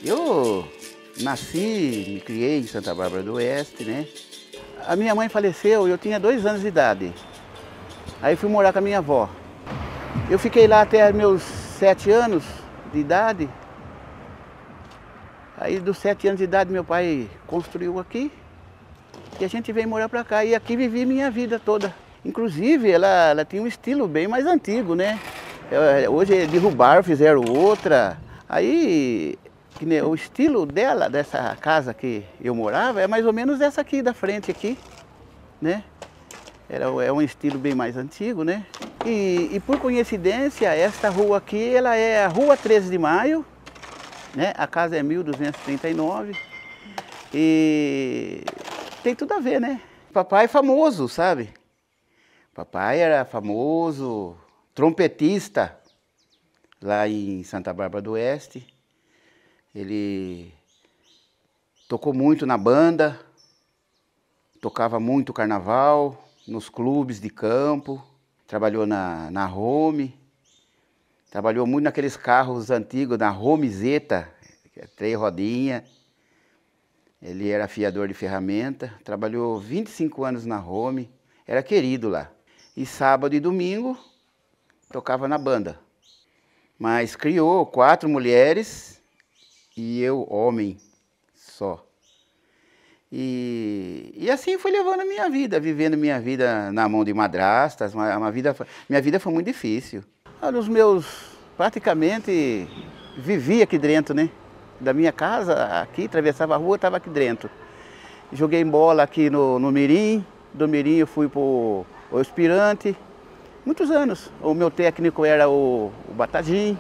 Eu nasci, me criei em Santa Bárbara do Oeste, né? A minha mãe faleceu, eu tinha 2 anos de idade. Aí fui morar com a minha avó. Eu fiquei lá até meus 7 anos de idade. Aí dos 7 anos de idade meu pai construiu aqui e a gente veio morar pra cá. E aqui vivi minha vida toda. Inclusive ela tinha um estilo bem mais antigo, né? Hoje derrubaram, fizeram outra. Aí o estilo dela, dessa casa que eu morava, é mais ou menos essa aqui da frente aqui, né? É um estilo bem mais antigo, né? E por coincidência, esta rua aqui, ela é a Rua 13 de Maio, né? A casa é 1239 e tem tudo a ver, né? Papai é famoso, sabe? Papai era famoso, trompetista lá em Santa Bárbara do Oeste. Ele tocou muito na banda, tocava muito carnaval, nos clubes de campo, trabalhou na Home, trabalhou muito naqueles carros antigos, na Home Zeta, que é 3 rodinhas. Ele era afiador de ferramenta, trabalhou 25 anos na Home, era querido lá. E sábado e domingo tocava na banda. Mas criou 4 mulheres e eu, homem, só. E assim fui levando a minha vida, vivendo minha vida na mão de madrastas. Minha vida foi muito difícil. Os meus, praticamente, vivi aqui dentro, né? Da minha casa, aqui, atravessava a rua, estava aqui dentro. Joguei bola aqui no Mirim, do Mirim eu fui para o Aspirante, muitos anos. O meu técnico era o Batagim.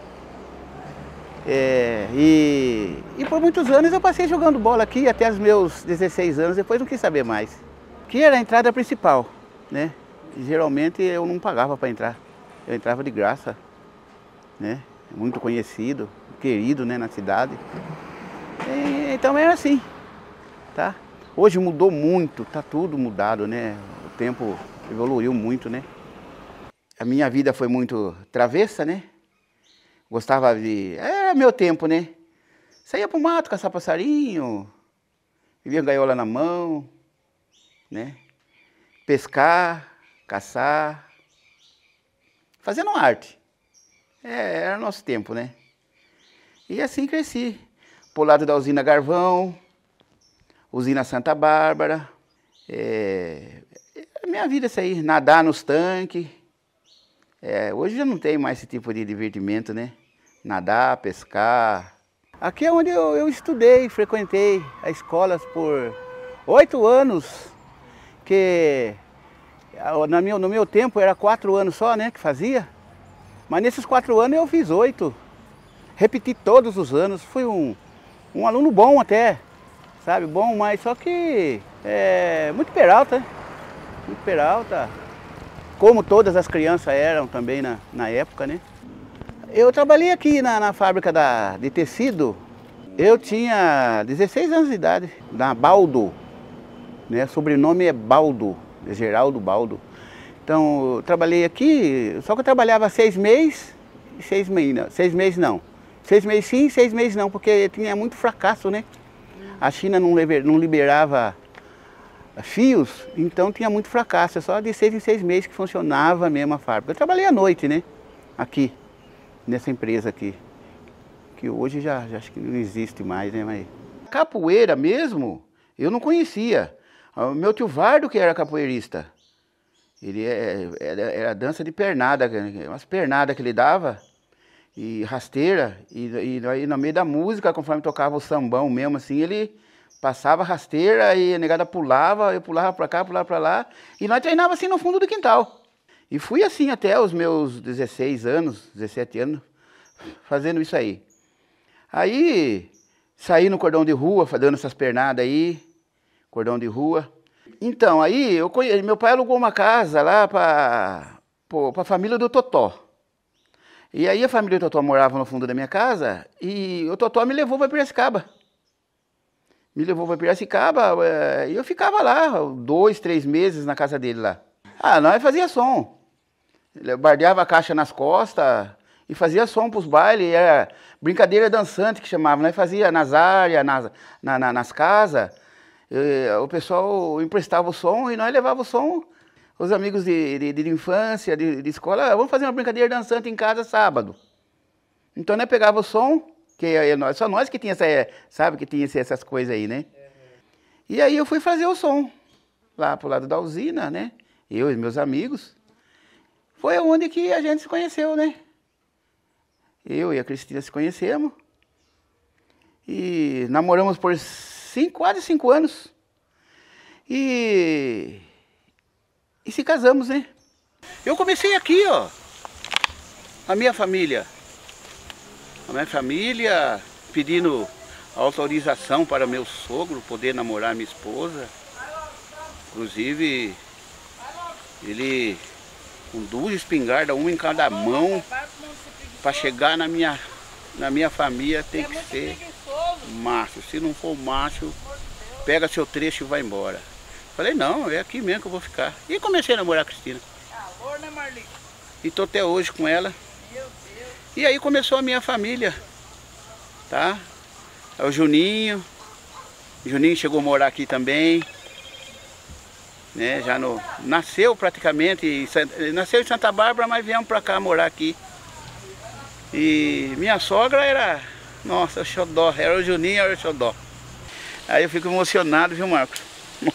E por muitos anos eu passei jogando bola aqui, até os meus 16 anos, depois não quis saber mais. Aqui era a entrada principal, né? E, geralmente eu não pagava para entrar, eu entrava de graça, né? Muito conhecido, querido, né, na cidade. Então era assim, tá? Hoje mudou muito, tá tudo mudado, né? O tempo evoluiu muito, né? A minha vida foi muito travessa, né? Gostava de... Era meu tempo, né? Saía pro mato, caçar passarinho, vivia gaiola na mão, né? Pescar, caçar, fazendo arte. Era nosso tempo, né? E assim cresci. Pro lado da usina Garvão, usina Santa Bárbara. A minha vida é isso aí, nadar nos tanques. Hoje já não tem mais esse tipo de divertimento, né? Nadar, pescar. Aqui é onde eu estudei, frequentei a escola por 8 anos, que no meu tempo era 4 anos só, né, que fazia. Mas nesses 4 anos eu fiz 8. Repeti todos os anos, fui um aluno bom até, sabe, bom, mas só que muito peralta, né? Muito peralta, como todas as crianças eram também na época, né? Eu trabalhei aqui na fábrica de tecido, eu tinha 16 anos de idade, na Baldo, né? Sobrenome é Baldo, é Geraldo Baldo. Então, eu trabalhei aqui, só que eu trabalhava 6 meses, 6 meses não, 6 meses não. 6 meses sim, 6 meses não, porque tinha muito fracasso, né? A China não liberava fios, então tinha muito fracasso. Só de 6 em 6 meses que funcionava mesmo a fábrica. Eu trabalhei à noite, né? Aqui, nessa empresa aqui. Que hoje já acho que não existe mais, né? Mas... Capoeira mesmo, eu não conhecia. O meu tio Vardo que era capoeirista. Ele era dança de pernada, umas pernadas que ele dava. E rasteira, e no meio da música, conforme tocava o sambão mesmo, assim, ele passava rasteira e a negada pulava, eu pulava pra cá, pulava pra lá, e nós treinava assim no fundo do quintal. E fui assim até os meus 16 anos, 17 anos, fazendo isso aí. Aí, saí no cordão de rua, dando essas pernadas aí, cordão de rua. Então, aí, meu pai alugou uma casa lá pra família do Totó. E aí a família do Totó morava no fundo da minha casa e o Totó me levou para Piracicaba. Me levou para Piracicaba e eu ficava lá 2, 3 meses na casa dele lá. Nós fazia som. Ele bardeava a caixa nas costas E fazia som para os bailes, era brincadeira dançante que chamava, nós fazia nas áreas, nas casas, o pessoal emprestava o som e nós levava o som, os amigos de infância, de escola, vamos fazer uma brincadeira dançante em casa sábado. Então nós pegava o som, que só nós que tinha sabe que tinha essas coisas aí, né? E aí eu fui fazer o som, lá pro lado da usina, né? Eu e meus amigos. Foi onde que a gente se conheceu, né? Eu e a Cristina se conhecemos. E namoramos por quase 5 anos. E se casamos, né? Eu comecei aqui, ó. A minha família pedindo autorização para meu sogro poder namorar minha esposa. Inclusive, ele com 2 espingardas, uma em cada mão, para chegar na minha família tem que ser macho. Se não for macho, pega seu trecho e vai embora. Falei, não, é aqui mesmo que eu vou ficar. E comecei a namorar a Cristina. E tô até hoje com ela. E aí começou a minha família, tá? É o Juninho. O Juninho chegou a morar aqui também. Né? Nasceu praticamente, nasceu em Santa Bárbara, mas viemos pra cá morar aqui. E minha sogra era, nossa, o xodó, era o Juninho, era o xodó. Aí eu fico emocionado, viu, Marcos?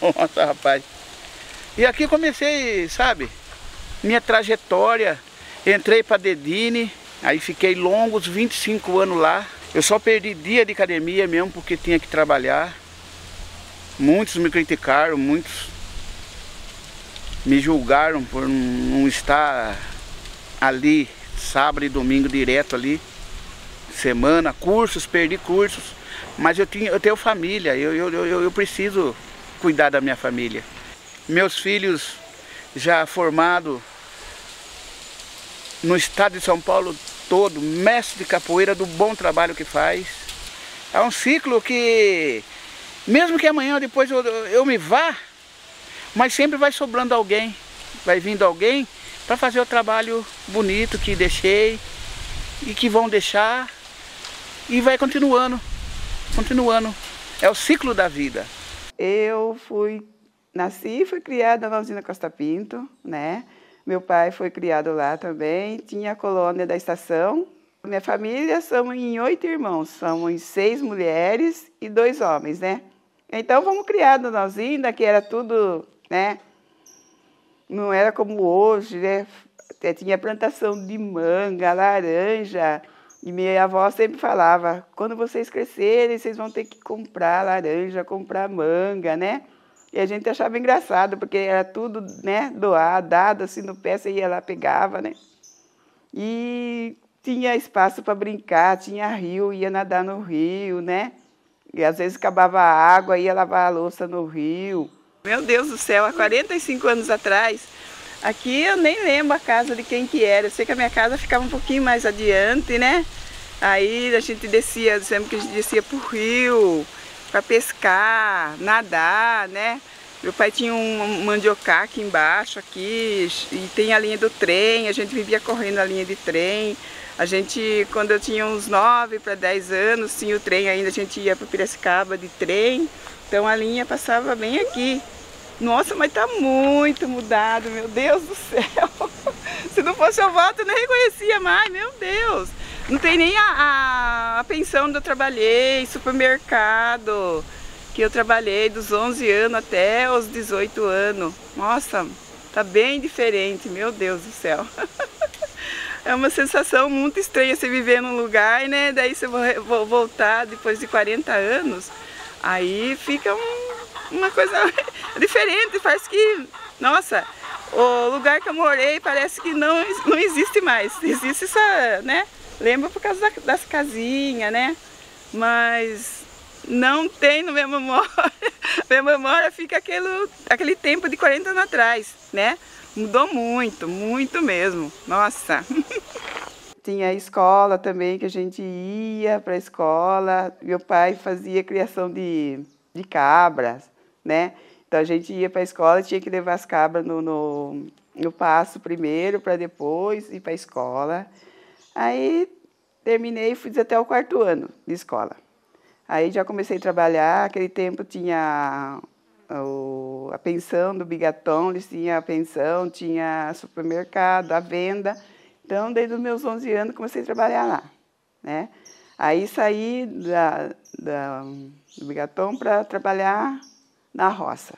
Nossa, rapaz. E aqui comecei, sabe, minha trajetória. Entrei pra Dedini, aí fiquei longos 25 anos lá. Eu só perdi dia de academia mesmo porque tinha que trabalhar. Muitos me criticaram, muitos me julgaram por não estar ali sábado e domingo direto ali, semana, perdi cursos, mas eu tenho família, eu preciso cuidar da minha família. Meus filhos já formados no estado de São Paulo todo, mestre de capoeira, do bom trabalho que faz. É um ciclo que, mesmo que amanhã ou depois eu me vá, mas sempre vai sobrando alguém, vai vindo alguém para fazer o trabalho bonito que deixei e que vão deixar e vai continuando. É o ciclo da vida. Eu nasci e fui criada na usina Costa Pinto, né? Meu pai foi criado lá também, tinha a colônia da estação. Minha família somos em 8 irmãos, somos 6 mulheres e 2 homens, né? Então fomos criados na usina, que era tudo, né? Não era como hoje, né? Tinha plantação de manga, laranja. E minha avó sempre falava, quando vocês crescerem, vocês vão ter que comprar laranja, comprar manga, né? E a gente achava engraçado, porque era tudo, né, doado, dado assim no pé, você ia lá, pegava, né? E tinha espaço para brincar, tinha rio, ia nadar no rio, né? E às vezes acabava a água, ia lavar a louça no rio. Meu Deus do céu, há 45 anos atrás, aqui eu nem lembro a casa de quem que era. Eu sei que a minha casa ficava um pouquinho mais adiante, né? Aí a gente descia, sempre que a gente descia pro rio, para pescar, nadar, né? Meu pai tinha um mandiocá aqui embaixo, aqui, e tem a linha do trem, a gente vivia correndo a linha de trem. A gente, quando eu tinha uns 9 para 10 anos, tinha o trem ainda, a gente ia para Piracicaba de trem, então a linha passava bem aqui. Nossa, mas tá muito mudado, meu Deus do céu. Se não fosse eu volta, eu nem reconhecia mais, meu Deus. Não tem nem a pensão onde eu trabalhei, supermercado, que eu trabalhei dos 11 anos até os 18 anos. Nossa, tá bem diferente, meu Deus do céu. É uma sensação muito estranha você viver num lugar, né? Daí você vou voltar depois de 40 anos, aí fica uma coisa diferente, parece que, nossa, o lugar que eu morei parece que não existe mais, existe só, né? Lembra por causa das casinhas, né? Mas não tem na minha memória, minha memória fica aquele tempo de 40 anos atrás, né? Mudou muito, muito mesmo, nossa. Tinha a escola também, que a gente ia para a escola, meu pai fazia criação de cabras, né? Então a gente ia para a escola, tinha que levar as cabras no pasto primeiro, para depois ir para a escola. Aí terminei e fui até o 4º ano de escola. Aí já comecei a trabalhar, aquele tempo tinha a pensão do Bigaton, eles tinham a pensão, tinha supermercado, a venda. Então, desde os meus 11 anos, comecei a trabalhar lá, né? Aí saí do Bigaton para trabalhar na roça.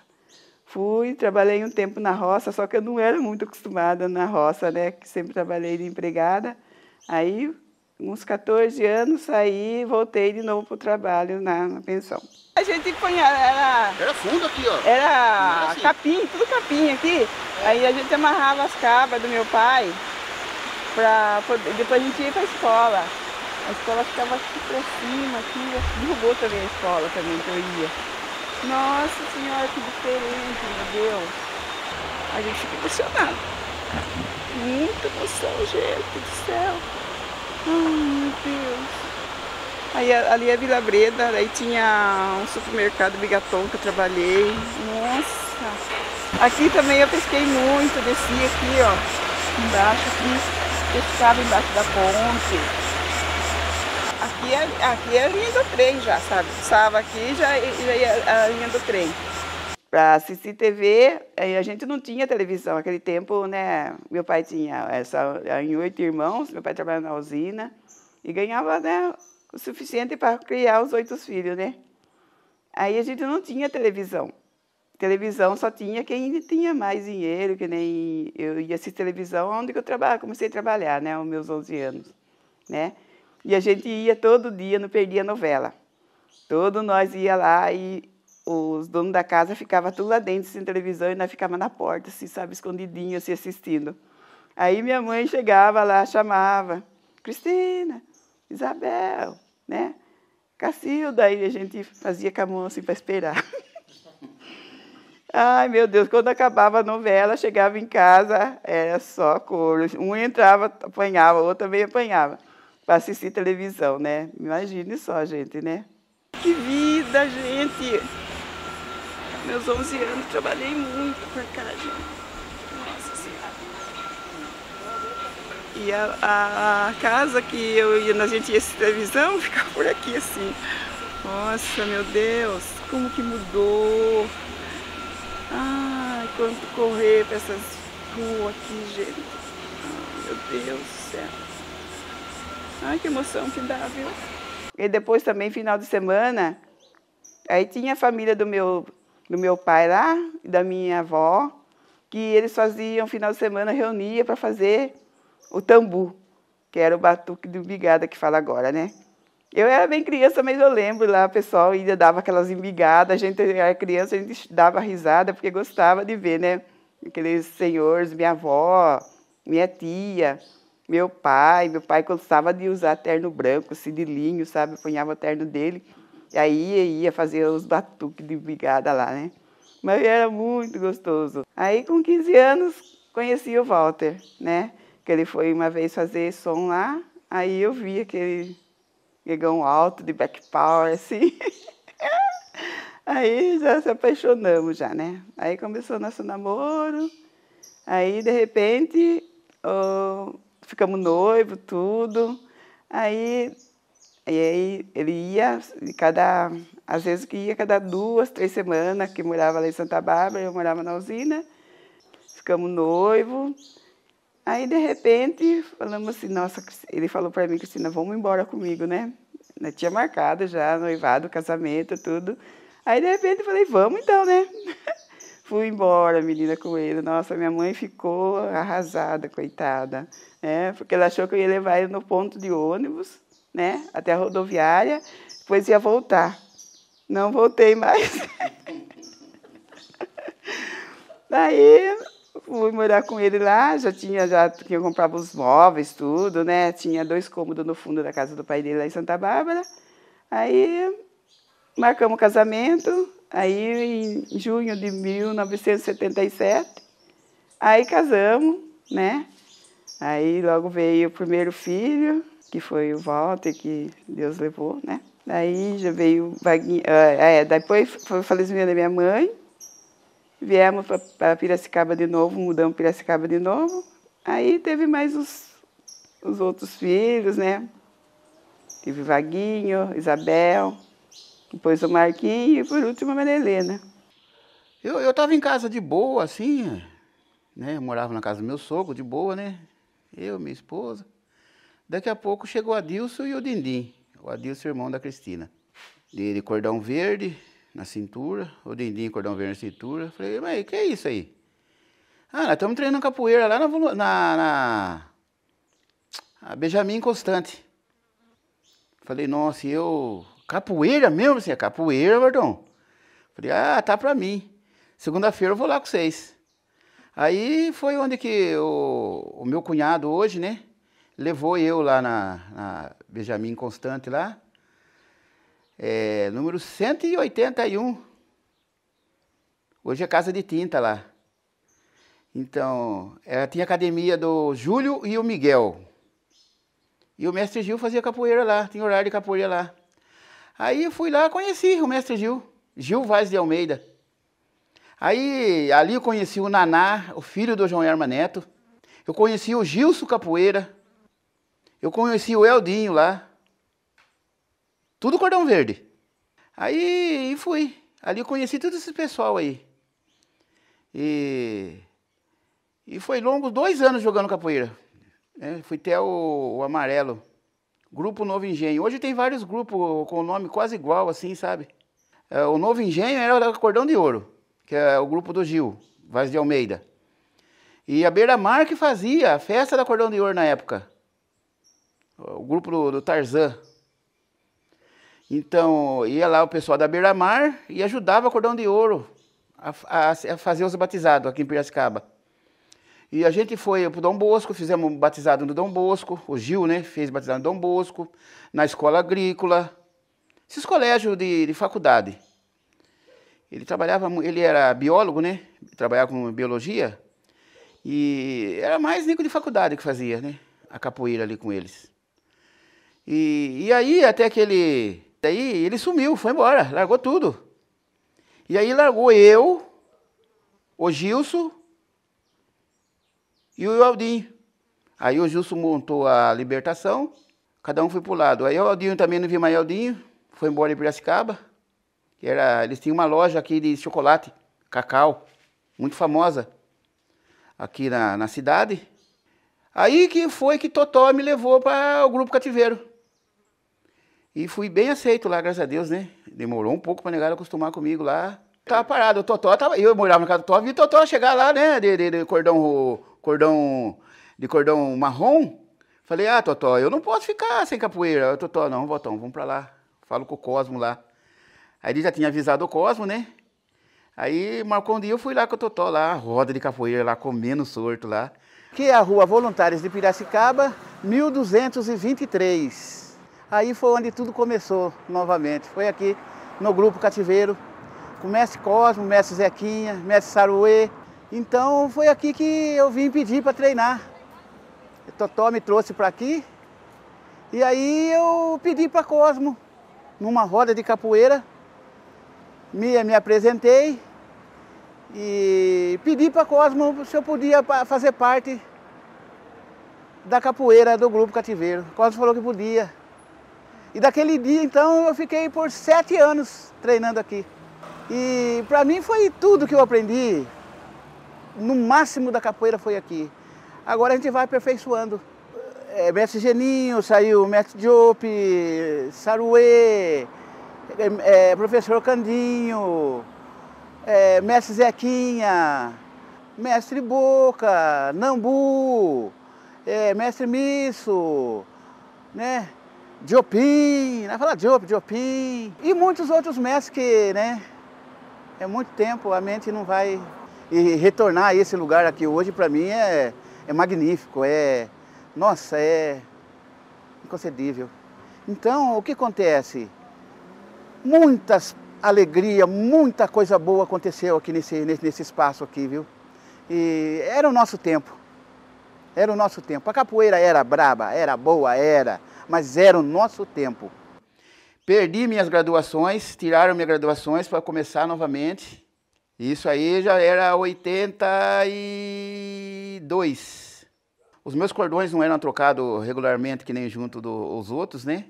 Trabalhei um tempo na roça, só que eu não era muito acostumada na roça, né? Que sempre trabalhei de empregada. Aí, uns 14 anos, saí e voltei de novo para o trabalho na pensão. A gente punha, Era fundo aqui, ó. era assim. capim, tudo capim aqui. Aí a gente amarrava as cabras do meu pai, depois a gente ia para a escola. A escola ficava aqui para cima, aqui derrubou também a escola também que eu ia. Nossa Senhora, que diferente, meu Deus. A gente fica emocionado. Muita emoção, gente do céu. Ai, meu Deus. Aí ali é Vila Breda, aí tinha um supermercado Bigaton que eu trabalhei. Nossa. Aqui também eu pesquei muito, desci aqui, ó, embaixo aqui, pescava embaixo da ponte. Aqui é a linha do trem já, sabe? Passava aqui já ia a linha do trem. Para assistir TV, a gente não tinha televisão. Naquele tempo, né, meu pai tinha em 8 irmãos, meu pai trabalhava na usina e ganhava, né, o suficiente para criar os 8 filhos, né? Aí a gente não tinha televisão. Televisão só tinha quem tinha mais dinheiro, que nem eu ia assistir televisão onde eu comecei a trabalhar, né, aos meus 11 anos, né? E a gente ia todo dia, não perdia novela. Todos nós ia lá e os donos da casa ficavam tudo lá dentro, sem televisão, e nós ficávamos na porta, assim, sabe, escondidinho, assim, assistindo. Aí minha mãe chegava lá, chamava, Cristina, Isabel, né? Cacilda, aí a gente fazia com a mão assim para esperar. Ai, meu Deus, quando acabava a novela, chegava em casa, era só cor. Um entrava, apanhava, o outro também apanhava, para assistir televisão, né? Imagine só, gente, né? Que vida, gente! Meus 11 anos, trabalhei muito por cá, gente. Nossa Senhora. E a casa que a gente ia assistir televisão ficava por aqui, assim. Nossa, meu Deus, como que mudou. Ai, quanto correr para essas ruas aqui, gente. Ai, meu Deus do céu. Ai, que emoção que dá, viu? E depois também, final de semana, aí tinha a família do meu pai lá, e da minha avó, que eles faziam, final de semana, reunia para fazer o tambu, que era o batuque do bigada que fala agora, né? Eu era bem criança, mas eu lembro lá, o pessoal ainda dava aquelas embigadas, a gente era criança, a gente dava risada, porque gostava de ver, né? Aqueles senhores, minha avó, minha tia, meu pai gostava de usar terno branco, assim, de linho, sabe? Punhava o terno dele, e aí ia fazer os batuques de bigada lá, né? Mas era muito gostoso. Aí, com 15 anos, conheci o Walter, né? Que ele foi uma vez fazer som lá, aí eu vi aquele negão alto, de back power, assim. Aí já se apaixonamos, já, né? Aí começou nosso namoro, aí, de repente, ficamos noivos, tudo. Aí ele ia, às vezes que ia cada 2, 3 semanas, que morava lá em Santa Bárbara, eu morava na usina. Ficamos noivos. Aí, de repente, falamos assim, nossa, ele falou para mim, Cristina, vamos embora comigo, né? Eu tinha marcado já, noivado, casamento, tudo. Aí, de repente, eu falei, vamos então, né? Fui embora, menina, com ele. Nossa, minha mãe ficou arrasada, coitada, né? Porque ela achou que eu ia levar ele no ponto de ônibus, né? Até a rodoviária, depois ia voltar. Não voltei mais. Daí fui morar com ele lá, já tinha comprado os móveis, tudo, né? Tinha 2 cômodos no fundo da casa do pai dele lá em Santa Bárbara. Aí marcamos o casamento, aí em junho de 1977, aí casamos, né? Aí logo veio o primeiro filho, que foi o Walter, que Deus levou, né? Daí já veio depois foi o falecimento da minha mãe. Viemos para Piracicaba de novo, mudamos para Piracicaba de novo. Aí teve mais os outros filhos, né? Tive Vaguinho, Isabel, depois o Marquinho e por último a Maria Helena. Eu estava em casa de boa, assim, né? Eu morava na casa do meu sogro, de boa, né? Eu, minha esposa. Daqui a pouco chegou o Adilson e o Dindim. O Adilson, irmão da Cristina. De cordão verde na cintura, o Dindim cordão verde na cintura. Falei, mas o que é isso aí? Ah, nós estamos treinando capoeira lá na Benjamin Constante. Falei, nossa, e eu... Capoeira mesmo? Assim, é capoeira, Bertão? Falei, ah, tá pra mim. Segunda-feira eu vou lá com vocês. Aí foi onde que o meu cunhado hoje, né? Levou eu lá na Benjamin Constante lá. Número 181. Hoje é casa de tinta lá. Então, tinha academia do Júlio e o Miguel. E o mestre Gil fazia capoeira lá, tinha horário de capoeira lá. Aí eu fui lá, conheci o mestre Gil, Gil Vaz de Almeida. Aí, ali eu conheci o Naná, o filho do João Herma Neto. Eu conheci o Gilson Capoeira. Eu conheci o Eldinho lá. Tudo cordão verde. Aí fui. Ali eu conheci todo esse pessoal aí. E foi longo 2 anos jogando capoeira. Fui até o Amarelo. Grupo Novo Engenho. Hoje tem vários grupos com o nome quase igual, assim, sabe? O Novo Engenho era o Cordão de Ouro, que é o grupo do Gil, Vaz de Almeida. E a Beira-Mar que fazia a festa da Cordão de Ouro na época. O grupo do Tarzan. Então, ia lá o pessoal da Beira-Mar e ajudava a Cordão de Ouro a fazer os batizados aqui em Piracicaba. E a gente foi pro Dom Bosco, fizemos um batizado no Dom Bosco, o Gil, né, fez batizado no Dom Bosco, na escola agrícola, esses colégios de faculdade. Ele era biólogo, né, trabalhava com biologia, e era mais nego de faculdade que fazia, né, a capoeira ali com eles. E aí, até que ele sumiu, foi embora, largou tudo. E aí largou eu, o Gilson e o Aldinho. Aí o Gilson montou a Libertação, cada um foi pro lado. Aí o Aldinho também não viu mais Aldinho, foi embora em Piracicaba. Eles tinham uma loja aqui de chocolate, cacau, muito famosa aqui na cidade. Aí que foi que Totó me levou para o Grupo Cativeiro. E fui bem aceito lá, graças a Deus, né? Demorou um pouco para negar acostumar comigo lá. Tava parado, o Totó tava... Eu morava na casa do Totó, vi o Totó chegar lá, né? De cordão marrom. Falei, ah, Totó, eu não posso ficar sem capoeira. Totó, não, Botão, vamos para lá. Falo com o Cosmo lá. Aí ele já tinha avisado o Cosmo, né? Aí marcou um dia, eu fui lá com o Totó lá, roda de capoeira lá, comendo sorto lá. Aqui é a Rua Voluntários de Piracicaba, 1223. Aí foi onde tudo começou novamente. Foi aqui no Grupo Cativeiro, com o mestre Cosmo, mestre Zequinha, mestre Saruê. Então foi aqui que eu vim pedir para treinar. O Totó me trouxe para aqui. E aí eu pedi para Cosmo, numa roda de capoeira, me apresentei e pedi para Cosmo se eu podia fazer parte da capoeira do Grupo Cativeiro. Cosmo falou que podia. E daquele dia, então, eu fiquei por 7 anos treinando aqui. E para mim foi tudo que eu aprendi. No máximo da capoeira foi aqui. Agora a gente vai aperfeiçoando. Mestre Geninho, saiu mestre Diop, Saruê, professor Candinho, mestre Zequinha, mestre Boca, Nambu, mestre Misso, né? Diopim, vai falar Diopim, e muitos outros mestres que, né, é muito tempo, a mente não vai... E retornar a esse lugar aqui hoje, para mim, é magnífico, nossa, é inconcebível. Então, o que acontece? Muitas alegrias, muita coisa boa aconteceu aqui nesse espaço aqui, viu? E era o nosso tempo, era o nosso tempo. A capoeira era braba, era boa, mas era o nosso tempo. Perdi minhas graduações, tiraram minhas graduações para começar novamente. Isso aí já era 82. Os meus cordões não eram trocados regularmente, que nem junto dos outros, né?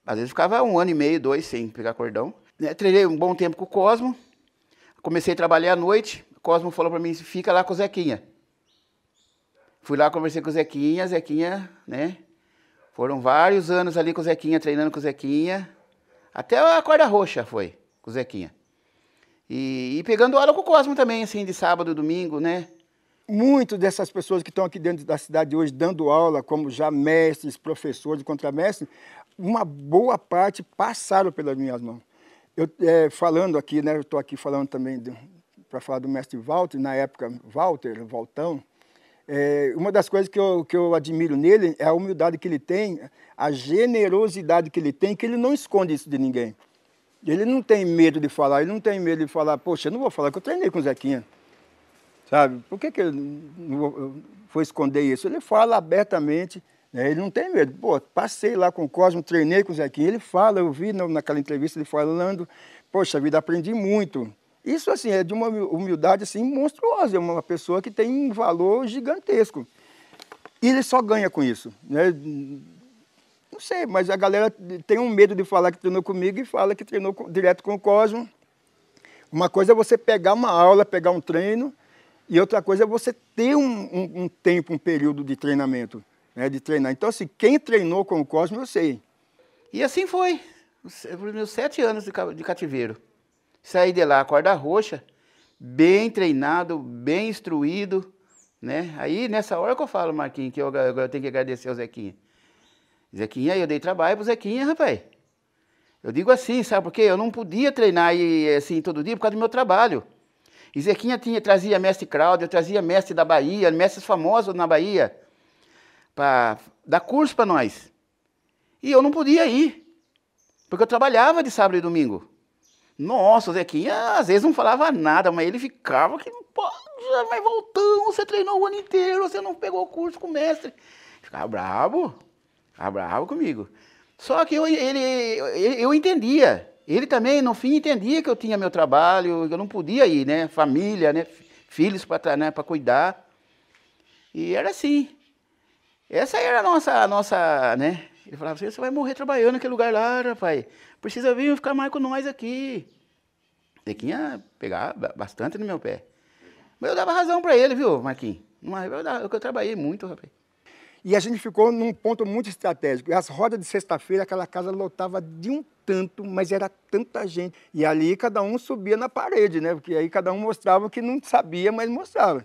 Às vezes ficava 1 ano e meio, 2 sem pegar cordão. Treinei um bom tempo com o Cosmo. Comecei a trabalhar à noite. O Cosmo falou para mim, fica lá com o Zequinha. Fui lá, conversei com o Zequinha, né? Foram vários anos ali com o Zequinha, treinando com o Zequinha. Até a corda roxa foi com o Zequinha. E pegando aula com o Cosmo também, assim, de sábado, domingo, né? Muitas dessas pessoas que estão aqui dentro da cidade hoje dando aula, como já mestres, professores, contramestres, uma boa parte passaram pelas minhas mãos. Eu falando aqui, né, eu estou aqui falando também para falar do mestre Walter, na época Valtão, uma das coisas que eu admiro nele é a humildade que ele tem, a generosidade que ele não esconde isso de ninguém. Ele não tem medo de falar, poxa, eu não vou falar que eu treinei com o Zequinha. Sabe? Por que eu não vou esconder isso? Ele fala abertamente, né? Ele não tem medo. Pô, passei lá com o Cosmo, treinei com o Zequinha, ele fala, eu vi naquela entrevista ele falando, poxa vida, aprendi muito. Isso, assim, é de uma humildade, assim, monstruosa, é uma pessoa que tem um valor gigantesco. E ele só ganha com isso, né? Não sei, mas a galera tem um medo de falar que treinou comigo e fala que treinou direto com o Cosmo. Uma coisa é você pegar uma aula, pegar um treino, e outra coisa é você ter um tempo, um período de treinamento, né, de treinar. Então, assim, quem treinou com o Cosmo, eu sei. E assim foi, os meus 7 anos de cativeiro. Saí de lá, corda roxa, bem treinado, bem instruído, né? Aí, nessa hora que eu falo, Marquinhos, que eu tenho que agradecer ao Zequinha. Zequinha, eu dei trabalho pro Zequinha, rapaz. Eu digo assim, sabe por quê? Eu não podia treinar assim todo dia por causa do meu trabalho. E Zequinha trazia mestre Cláudio, trazia mestre da Bahia, mestres famosos na Bahia, para dar curso para nós. E eu não podia ir, porque eu trabalhava de sábado e domingo. Nossa, o Zequinha às vezes não falava nada, mas ele ficava que não pode, mas voltando, você treinou o ano inteiro, você não pegou o curso com o mestre. Ficava bravo comigo. Só que eu entendia. Ele também, no fim, entendia que eu tinha meu trabalho, que eu não podia ir, né? Família, né? Filhos para cuidar. E era assim. Essa era a nossa, né? Ele falava assim, você vai morrer trabalhando naquele lugar lá, rapaz. Precisa vir ficar mais com nós aqui. Zequinha pegava bastante no meu pé. Mas eu dava razão para ele, viu, Marquinhos? Eu trabalhei muito, rapaz. E a gente ficou num ponto muito estratégico. As rodas de sexta-feira, aquela casa lotava de um tanto, mas era tanta gente. E ali cada um subia na parede, né? Porque aí cada um mostrava que não sabia, mas mostrava.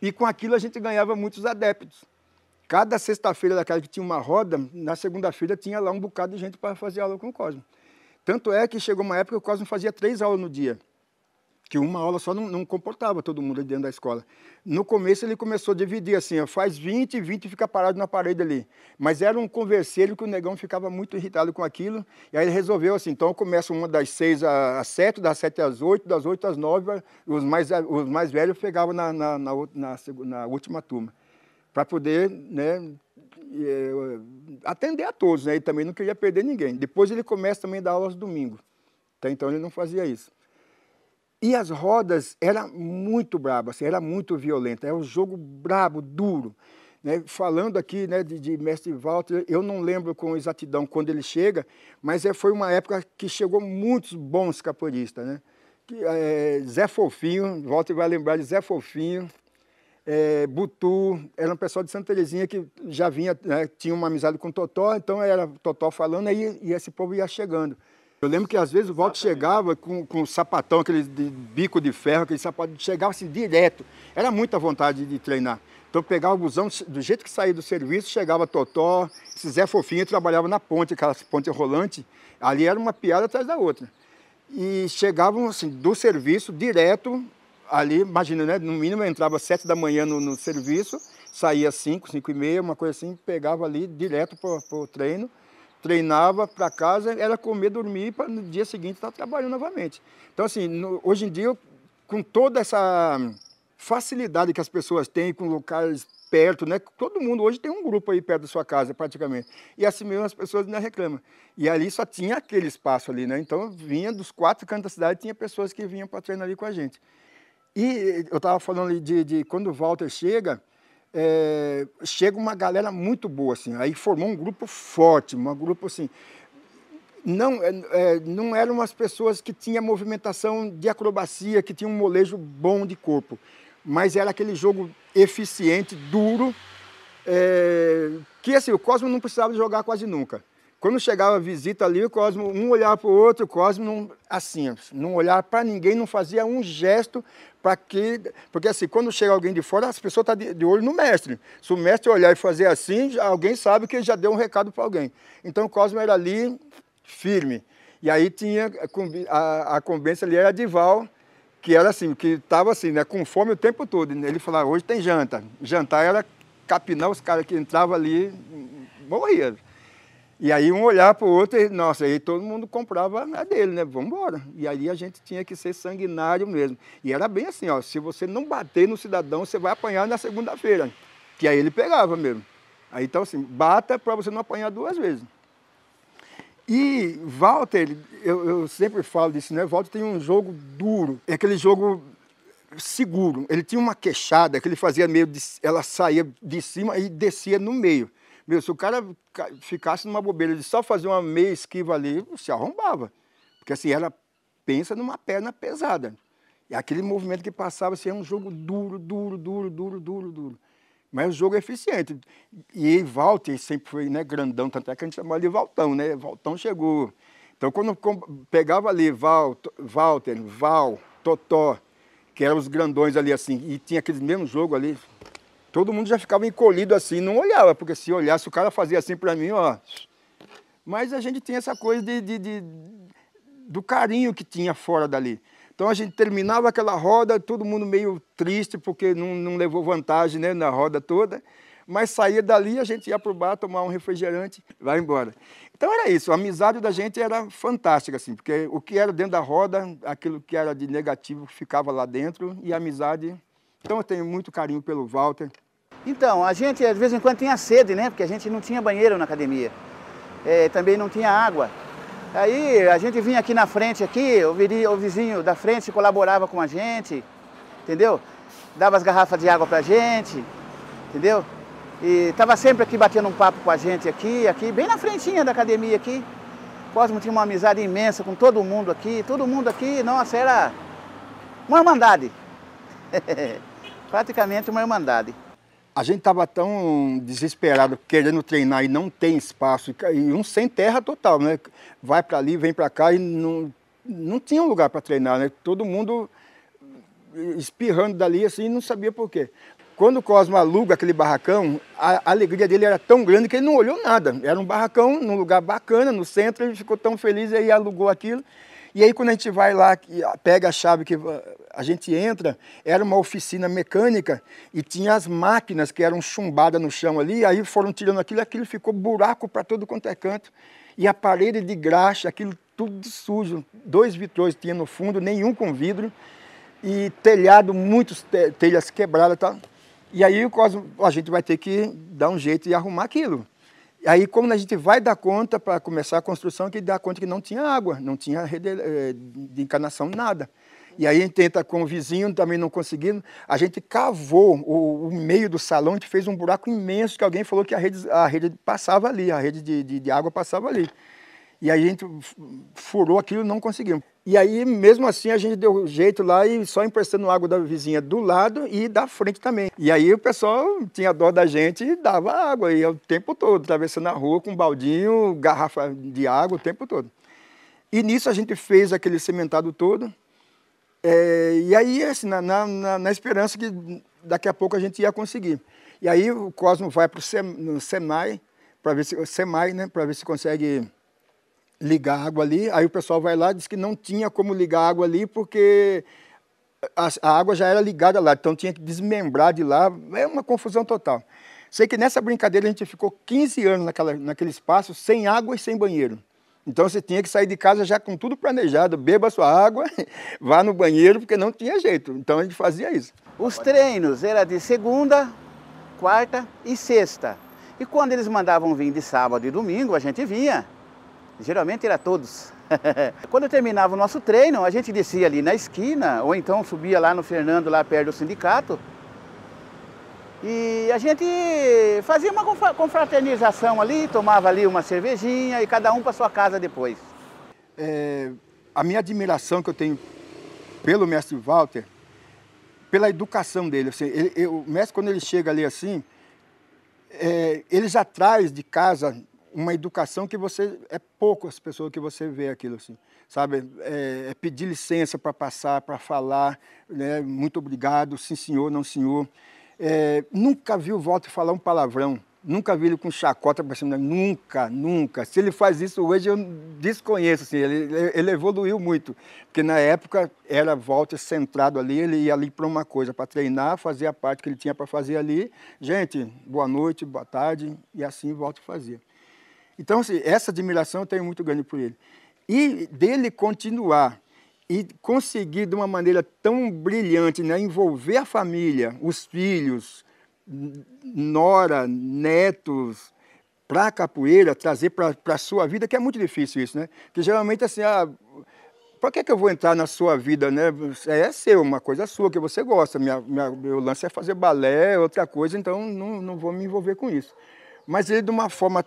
E com aquilo a gente ganhava muitos adeptos. Cada sexta-feira daquela que tinha uma roda, na segunda-feira tinha lá um bocado de gente para fazer aula com o Cosmo. Tanto é que chegou uma época que o Cosmo fazia 3 aulas no dia. Que uma aula só não comportava todo mundo dentro da escola. No começo ele começou a dividir assim, ó, faz 20 e fica parado na parede ali. Mas era um converseiro que o negão ficava muito irritado com aquilo, e aí ele resolveu assim, então eu começo uma das 6 às 7, das 7 às 8, das 8 às 9, os mais velhos pegavam na última turma, para poder, né, atender a todos, né, e também não queria perder ninguém. Depois ele começa também a dar aulas domingo, até então ele não fazia isso. E as rodas eram muito brabas, assim, era muito violenta, era um jogo brabo, duro. Né? Falando aqui, né, de mestre Walter, eu não lembro com exatidão quando ele chega, mas foi uma época que chegou muitos bons capoeiristas. Né? Zé Fofinho, Walter vai lembrar de Zé Fofinho, Butu, era um pessoal de Santa Terezinha que já vinha, né, tinha uma amizade com o Totó, então era Totó falando, aí e esse povo ia chegando. Eu lembro que às vezes o Walter chegava com um sapatão, aquele de bico de ferro, aquele sapato, chegava assim direto. Era muita vontade de treinar. Então eu pegava o busão, do jeito que saía do serviço, chegava Totó, esse Zé Fofinho trabalhava na ponte, aquela ponte rolante. Ali era uma piada atrás da outra. E chegavam assim, do serviço direto, ali, imagina, né? No mínimo eu entrava às 7 da manhã no serviço, saía às 5, 5 e meia, uma coisa assim, pegava ali direto para o treino. Treinava para casa, era comer, dormir, para no dia seguinte estar trabalhando novamente. Então, assim, hoje em dia, com toda essa facilidade que as pessoas têm, com locais perto, né? Todo mundo hoje tem um grupo aí perto da sua casa, praticamente. E assim mesmo as pessoas ainda reclamam. E ali só tinha aquele espaço ali, né? Então, vinha dos 4 cantos da cidade, tinha pessoas que vinham para treinar ali com a gente. E eu estava falando ali de quando o Walter chega, chega uma galera muito boa, assim, aí formou um grupo forte, um grupo assim, não eram umas pessoas que tinham movimentação de acrobacia, que tinham um molejo bom de corpo, mas era aquele jogo eficiente, duro, que assim, o Cosmo não precisava jogar quase nunca. Quando chegava a visita ali, o Cosmo, um olhava para o outro, o Cosmo não, assim, não olhava para ninguém, não fazia um gesto para que... Porque assim, quando chega alguém de fora, as pessoas estão de olho no mestre. Se o mestre olhar e fazer assim, alguém sabe que ele já deu um recado para alguém. Então o Cosmo era ali, firme. E aí tinha a convivência ali, era a Dival, que era assim, que estava assim, né, com fome o tempo todo. Ele falava, hoje tem janta. Jantar era capinar os caras que entravam ali, morriam. E aí um olhar para o outro e, nossa, aí todo mundo comprava a dele, né? Vamos embora. E aí a gente tinha que ser sanguinário mesmo. E era bem assim, ó, se você não bater no cidadão, você vai apanhar na segunda-feira. Que aí ele pegava mesmo. Aí então assim, bata para você não apanhar 2 vezes. E Walter, eu sempre falo disso, né? Walter tem um jogo duro, é aquele jogo seguro. Ele tinha uma queixada que ele fazia meio, ela saía de cima e descia no meio. Meu, se o cara ficasse numa bobeira de só fazer uma meia esquiva ali, se arrombava. Porque assim, ela pensa numa perna pesada. E aquele movimento que passava, assim, é um jogo duro. Mas o jogo é eficiente. E Walter sempre foi, né, grandão, tanto é que a gente chamava de Valtão, né? Valtão chegou. Então, quando pegava ali Walter, Val, Totó, que eram os grandões ali assim, e tinha aquele mesmo jogo ali, todo mundo já ficava encolhido assim, não olhava, porque se olhasse, o cara fazia assim para mim, ó. Mas a gente tinha essa coisa do carinho que tinha fora dali. Então a gente terminava aquela roda, todo mundo meio triste, porque não levou vantagem, né, na roda toda, mas saía dali, a gente ia para o bar, tomar um refrigerante, vai embora. Então era isso, a amizade da gente era fantástica, assim, porque o que era dentro da roda, aquilo que era de negativo ficava lá dentro, e a amizade... Então eu tenho muito carinho pelo Walter. Então, a gente de vez em quando tinha sede, né? Porque a gente não tinha banheiro na academia. Também não tinha água. Aí a gente vinha aqui na frente, o vizinho da frente colaborava com a gente, entendeu? Dava as garrafas de água pra gente, entendeu? E estava sempre aqui batendo um papo com a gente aqui, bem na frentinha da academia aqui. Cosmo tinha uma amizade imensa com todo mundo aqui, nossa, era uma irmandade. Praticamente uma irmandade. A gente estava tão desesperado, querendo treinar e não tem espaço, e um sem terra total, né? Vai para ali, vem para cá e não tinha um lugar para treinar, né? Todo mundo espirrando dali assim, não sabia por quê. Quando o Cosmo aluga aquele barracão, a alegria dele era tão grande que ele não olhou nada. Era um barracão num lugar bacana, no centro, ele ficou tão feliz e aí alugou aquilo. E aí quando a gente vai lá, pega a chave que a gente entra, era uma oficina mecânica e tinha as máquinas que eram chumbadas no chão ali, aí foram tirando aquilo ficou buraco para todo quanto é canto. E a parede de graxa, aquilo tudo sujo, 2 vitrôs tinha no fundo, nenhum com vidro, e telhado, muitos telhas quebradas e tal. E aí a gente vai ter que dar um jeito de arrumar aquilo. Aí, como a gente vai dar conta para começar a construção, que dá conta que não tinha água, não tinha rede de encanação, nada. E aí a gente tenta com o vizinho, também não conseguindo. A gente cavou o meio do salão, a gente fez um buraco imenso, que alguém falou que a rede passava ali, a rede de água passava ali. E aí a gente furou aquilo e não conseguimos. E aí, mesmo assim, a gente deu jeito lá e só emprestando água da vizinha do lado e da frente também. E aí o pessoal tinha dó da gente e dava água, e o tempo todo, atravessando a rua com um baldinho, garrafa de água o tempo todo. E nisso a gente fez aquele cimentado todo. E aí, assim, na esperança que daqui a pouco a gente ia conseguir. E aí o Cosmo vai para o SEMAI, para ver se consegue ligar a água ali. Aí o pessoal vai lá e diz que não tinha como ligar a água ali porque a água já era ligada lá, então tinha que desmembrar de lá. É uma confusão total. Sei que nessa brincadeira a gente ficou 15 anos naquele espaço sem água e sem banheiro. Então você tinha que sair de casa já com tudo planejado, beba a sua água, vá no banheiro, porque não tinha jeito. Então a gente fazia isso. Os treinos eram de segunda, quarta e sexta. E quando eles mandavam vir de sábado e domingo, a gente vinha. Geralmente era todos. Quando terminava o nosso treino, a gente descia ali na esquina, ou então subia lá no Fernando, lá perto do sindicato. E a gente fazia uma confraternização ali, tomava ali uma cervejinha e cada um para sua casa depois. A minha admiração que eu tenho pelo mestre Walter, pela educação dele. Assim, o mestre, quando ele chega ali assim, ele já traz de casa uma educação que é pouco as pessoas que você vê aquilo assim, sabe? Pedir licença para passar, para falar, né? Muito obrigado, sim senhor, não senhor. Nunca vi o Walter falar um palavrão, nunca vi ele com chacota para cima, nunca, nunca. Se ele faz isso hoje, eu desconheço, assim, ele evoluiu muito, porque na época era Walter centrado ali, ele ia ali para uma coisa, para treinar, fazer a parte que ele tinha para fazer ali, gente, boa noite, boa tarde, e assim Walter fazia. Então, assim, essa admiração eu tenho muito grande por ele. E dele continuar e conseguir de uma maneira tão brilhante, né, envolver a família, os filhos, nora, netos, para a capoeira, trazer para a sua vida, que é muito difícil isso, né? Porque geralmente assim, para que eu vou entrar na sua vida, né? É seu, uma coisa sua, que você gosta. Meu lance é fazer balé, outra coisa, então não vou me envolver com isso. Mas ele, de uma forma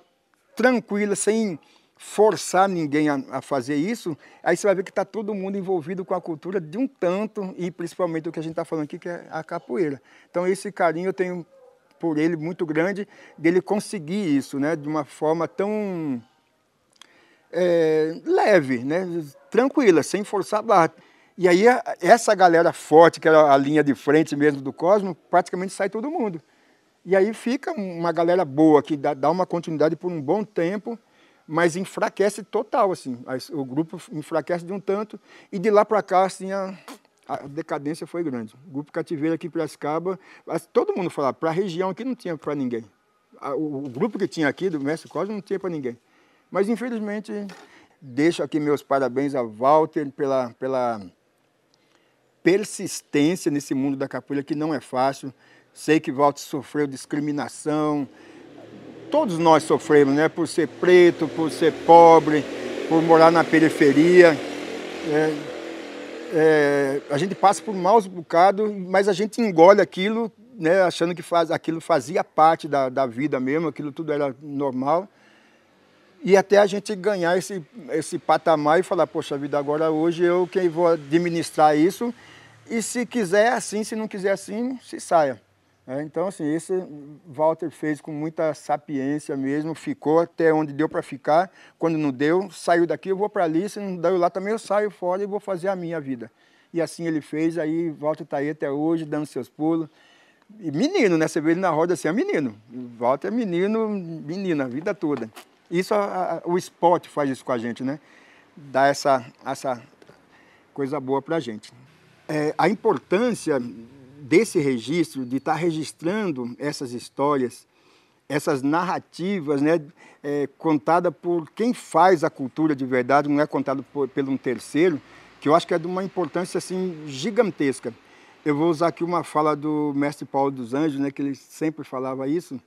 tranquila, sem forçar ninguém a fazer isso, aí você vai ver que está todo mundo envolvido com a cultura de um tanto, e principalmente o que a gente está falando aqui, que é a capoeira. Então esse carinho eu tenho por ele muito grande, dele conseguir isso, né, de uma forma tão leve, né, tranquila, sem forçar a barra. E aí essa galera forte, que era a linha de frente mesmo do Cosmo, praticamente sai todo mundo. E aí fica uma galera boa, que dá uma continuidade por um bom tempo, mas enfraquece total, assim. O grupo enfraquece de um tanto, e de lá para cá, assim, a decadência foi grande. O grupo Cativeiro aqui em Piracicaba, todo mundo falava, para a região aqui não tinha para ninguém. O grupo que tinha aqui, do Mestre Cosmo, não tinha para ninguém. Mas, infelizmente, deixo aqui meus parabéns a Walter pela persistência nesse mundo da capoeira, que não é fácil. Sei que Walter sofreu discriminação, todos nós sofremos, né? Por ser preto, por ser pobre, por morar na periferia. A gente passa por maus bocados, mas a gente engole aquilo, né? Achando que aquilo fazia parte da vida mesmo, aquilo tudo era normal. E até a gente ganhar esse patamar e falar, poxa vida, agora hoje eu que vou administrar isso, e se quiser assim, se não quiser assim, se saia. Então, assim, esse Walter fez com muita sapiência mesmo, ficou até onde deu para ficar. Quando não deu, saiu daqui, eu vou para ali, se não deu lá também, eu saio fora e vou fazer a minha vida. E assim ele fez, aí Walter está aí até hoje, dando seus pulos. E menino, né? Você vê ele na roda assim, é menino. Walter é menino, menina, a vida toda. Isso, o esporte faz isso com a gente, né? Dá essa coisa boa para a gente. A importância desse registro, de estar registrando essas histórias, essas narrativas, né, contada por quem faz a cultura de verdade, não é contada por um terceiro, que eu acho que é de uma importância assim, gigantesca. Eu vou usar aqui uma fala do mestre Paulo dos Anjos, né, que ele sempre falava isso: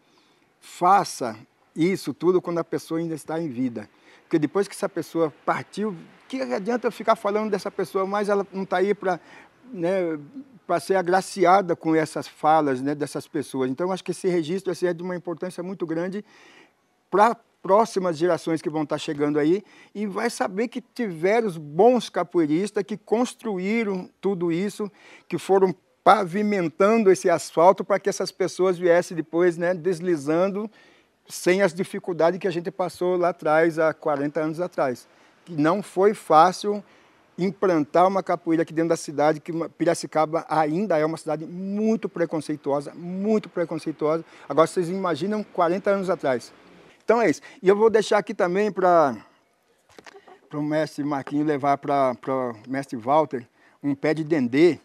faça isso tudo quando a pessoa ainda está em vida. Porque depois que essa pessoa partiu, que adianta eu ficar falando dessa pessoa, mas ela não está aí para... né, para ser agraciada com essas falas, né, dessas pessoas. Então, acho que esse registro assim, é de uma importância muito grande para próximas gerações que vão estar chegando aí, e vai saber que tiveram os bons capoeiristas que construíram tudo isso, que foram pavimentando esse asfalto para que essas pessoas viessem depois, né, deslizando sem as dificuldades que a gente passou lá atrás, há 40 anos atrás. Que não foi fácil implantar uma capoeira aqui dentro da cidade, que Piracicaba ainda é uma cidade muito preconceituosa, muito preconceituosa. Agora, vocês imaginam 40 anos atrás. Então é isso. E eu vou deixar aqui também para o mestre Marquinhos levar para o mestre Walter um pé de dendê.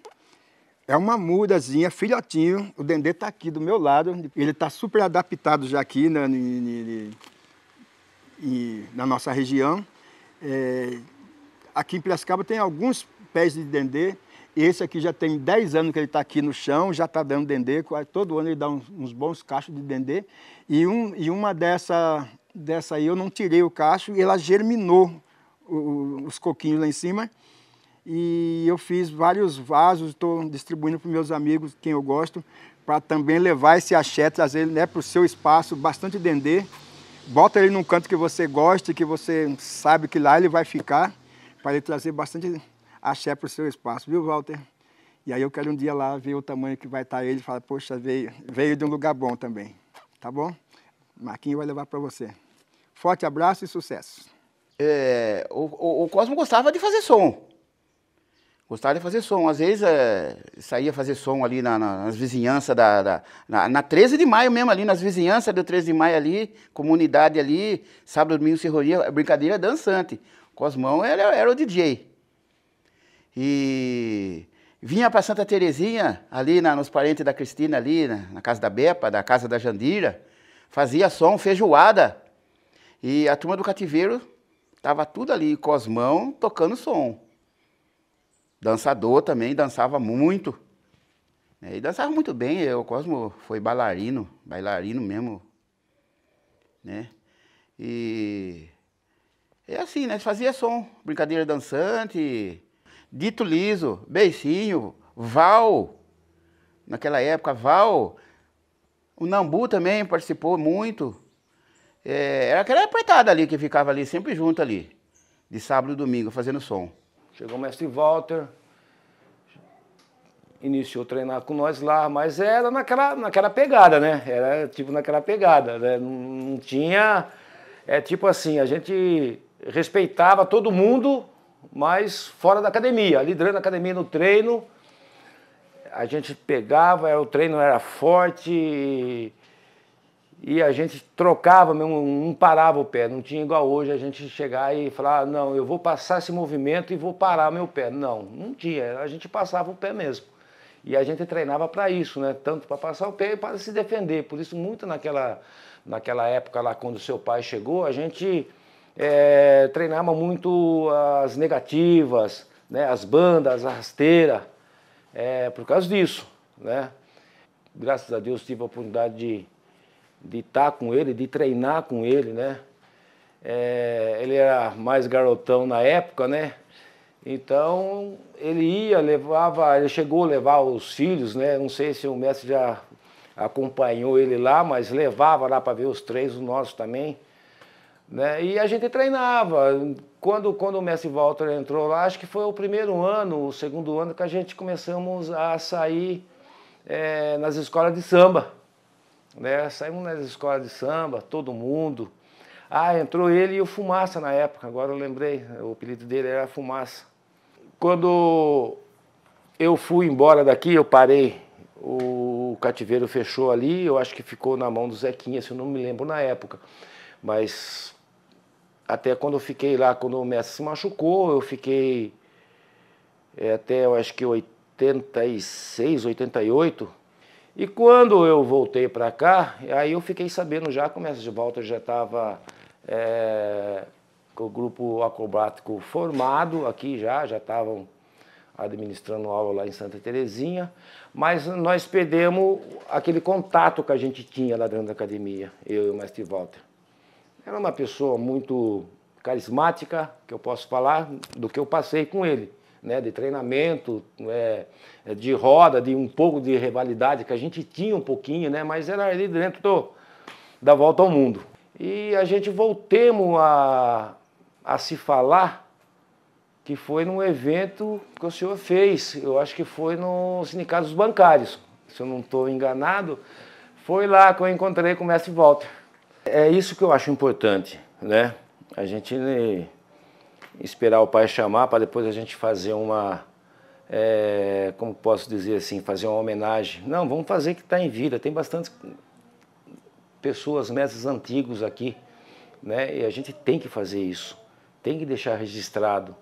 É uma mudazinha, filhotinho. O dendê está aqui do meu lado. Ele está super adaptado já aqui na nossa região. Aqui em Piracicaba tem alguns pés de dendê. Esse aqui já tem 10 anos que ele está aqui no chão, já está dando dendê. Todo ano ele dá uns bons cachos de dendê. E uma dessa aí eu não tirei o cacho e ela germinou os coquinhos lá em cima. E eu fiz vários vasos, estou distribuindo para os meus amigos, quem eu gosto, para também levar esse axé, trazer ele, né, para o seu espaço, bastante dendê. Bota ele num canto que você goste, que você sabe que lá ele vai ficar, para ele trazer bastante axé para o seu espaço, viu, Walter? E aí eu quero um dia lá ver o tamanho que vai estar ele e falar, poxa, veio de um lugar bom também, tá bom? Marquinhos vai levar para você. Forte abraço e sucesso. O Cosmo gostava de fazer som. Gostava de fazer som. Às vezes saía fazer som ali nas vizinhanças na 13 de maio mesmo, ali nas vizinhanças do 13 de maio ali, comunidade ali, sábado, domingo se reunia, brincadeira dançante. Cosmão era o DJ. E vinha para Santa Terezinha, ali nos parentes da Cristina, ali na casa da Bepa, da casa da Jandira, fazia som, feijoada. E a turma do cativeiro estava tudo ali, Cosmão tocando som. Dançador também, dançava muito. E dançava muito bem, o Cosmo foi bailarino mesmo. Né? E é assim, né? Fazia som, brincadeira dançante, Dito Liso, Beicinho, Val, naquela época, Val. O Nambu também participou muito. Era aquela apertada ali que ficava ali, sempre junto ali, de sábado e domingo, fazendo som. Chegou o mestre Walter, iniciou a treinar com nós lá, mas era naquela pegada, né? Era tipo naquela pegada, né? Não tinha... tipo assim, a gente respeitava todo mundo, mas fora da academia. Ali dentro da academia, no treino, a gente pegava, o treino era forte e a gente trocava mesmo, não parava o pé. Não tinha igual hoje a gente chegar e falar, não, eu vou passar esse movimento e vou parar meu pé. Não tinha, a gente passava o pé mesmo. E a gente treinava para isso, né? Tanto para passar o pé e para se defender. Por isso, muito naquela época lá, quando seu pai chegou, a gente treinava muito as negativas, né? As bandas, a rasteira, por causa disso, né? Graças a Deus tive a oportunidade de estar com ele, de treinar com ele, né? Ele era mais garotão na época, né? Então, ele ele chegou a levar os filhos, né? Não sei se o mestre já acompanhou ele lá, mas levava lá para ver os treinos nossos também, né? E a gente treinava. Quando o mestre Walter entrou lá, acho que foi o primeiro ano, o segundo ano, que a gente começamos a sair nas escolas de samba, né? Saímos nas escolas de samba, todo mundo. Entrou ele e o Fumaça na época, agora eu lembrei, o apelido dele era Fumaça. Quando eu fui embora daqui, eu parei, o cativeiro fechou ali, eu acho que ficou na mão do Zequinha, se eu não me lembro na época. Mas até quando eu fiquei lá, quando o mestre se machucou, eu fiquei até, eu acho que 86, 88. E quando eu voltei para cá, aí eu fiquei sabendo já que o mestre Walter já estava com o grupo acrobático formado aqui já estavam administrando aula lá em Santa Terezinha, mas nós perdemos aquele contato que a gente tinha lá dentro da academia, eu e o mestre Walter. Era uma pessoa muito carismática, que eu posso falar, do que eu passei com ele, né, de treinamento, de roda, de um pouco de rivalidade, que a gente tinha um pouquinho, né, mas era ali dentro da volta ao mundo. E a gente voltemos a se falar, que foi num evento que o senhor fez, eu acho que foi no Sindicato dos Bancários, se eu não estou enganado, foi lá que eu encontrei com o mestre Walter. É isso que eu acho importante, né? A gente esperar o pai chamar para depois a gente fazer como posso dizer assim, fazer uma homenagem. Não, vamos fazer que está em vida, tem bastante pessoas, mestres antigos aqui, né? E a gente tem que fazer isso, tem que deixar registrado.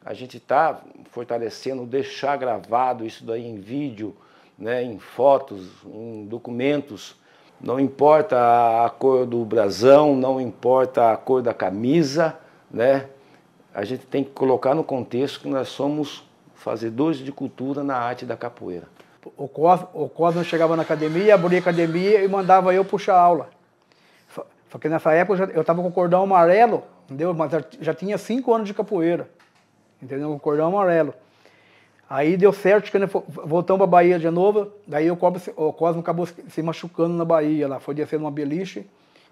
A gente está fortalecendo, deixar gravado isso daí em vídeo, né? Em fotos, em documentos. Não importa a cor do brasão, não importa a cor da camisa, né? A gente tem que colocar no contexto que nós somos fazedores de cultura na arte da capoeira. O Cosmo chegava na academia, abria a academia e mandava eu puxar aula. Porque nessa época eu estava com cordão amarelo, entendeu? Mas já tinha 5 anos de capoeira, entendeu? Com cordão amarelo. Aí deu certo, que voltamos para a Bahia de novo, daí o Cosmo acabou se machucando na Bahia, lá foi descer numa beliche,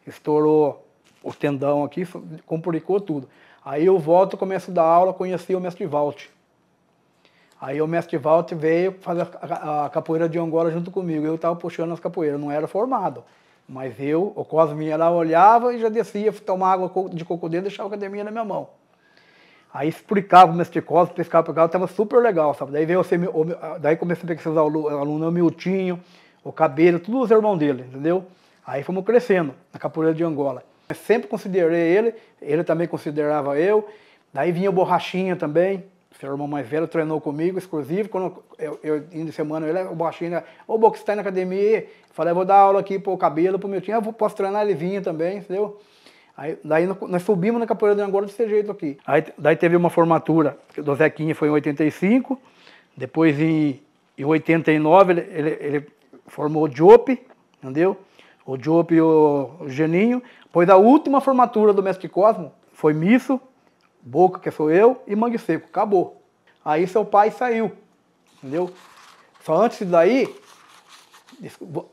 estourou o tendão aqui, complicou tudo. Aí eu volto, começo a dar aula, conheci o mestre Walt. Aí o mestre Walt veio fazer a capoeira de Angola junto comigo, eu estava puxando as capoeiras, não era formado. Mas o Cosmo vinha lá, olhava e já descia, tomar água de coco dele e deixava a academia na minha mão. Aí explicava o mestre Cosmo, pescava, estava super legal, sabe? Daí daí comecei a pegar esses alunos, o Miltinho, o Cabelo, todos os irmãos dele, entendeu? Aí fomos crescendo na capoeira de Angola. Eu sempre considerei ele também considerava eu. Daí vinha o Borrachinha também, seu irmão mais velho, treinou comigo, exclusivo. Quando eu indo de semana, o Borrachinha, ô Boca, você está na academia? Falei, vou dar aula aqui pro Cabelo, pro Miltinho, posso treinar, ele vinha também, entendeu? Aí, daí nós subimos na capoeira de Angola desse jeito aqui. Aí, daí teve uma formatura do Zequinha, foi em 85, depois em 89 ele formou o Jope, entendeu? O Jope e o Geninho. Depois a última formatura do mestre Cosmo foi Misso, Boca, que sou eu, e Mangue Seco, acabou. Aí seu pai saiu, entendeu? Só antes daí,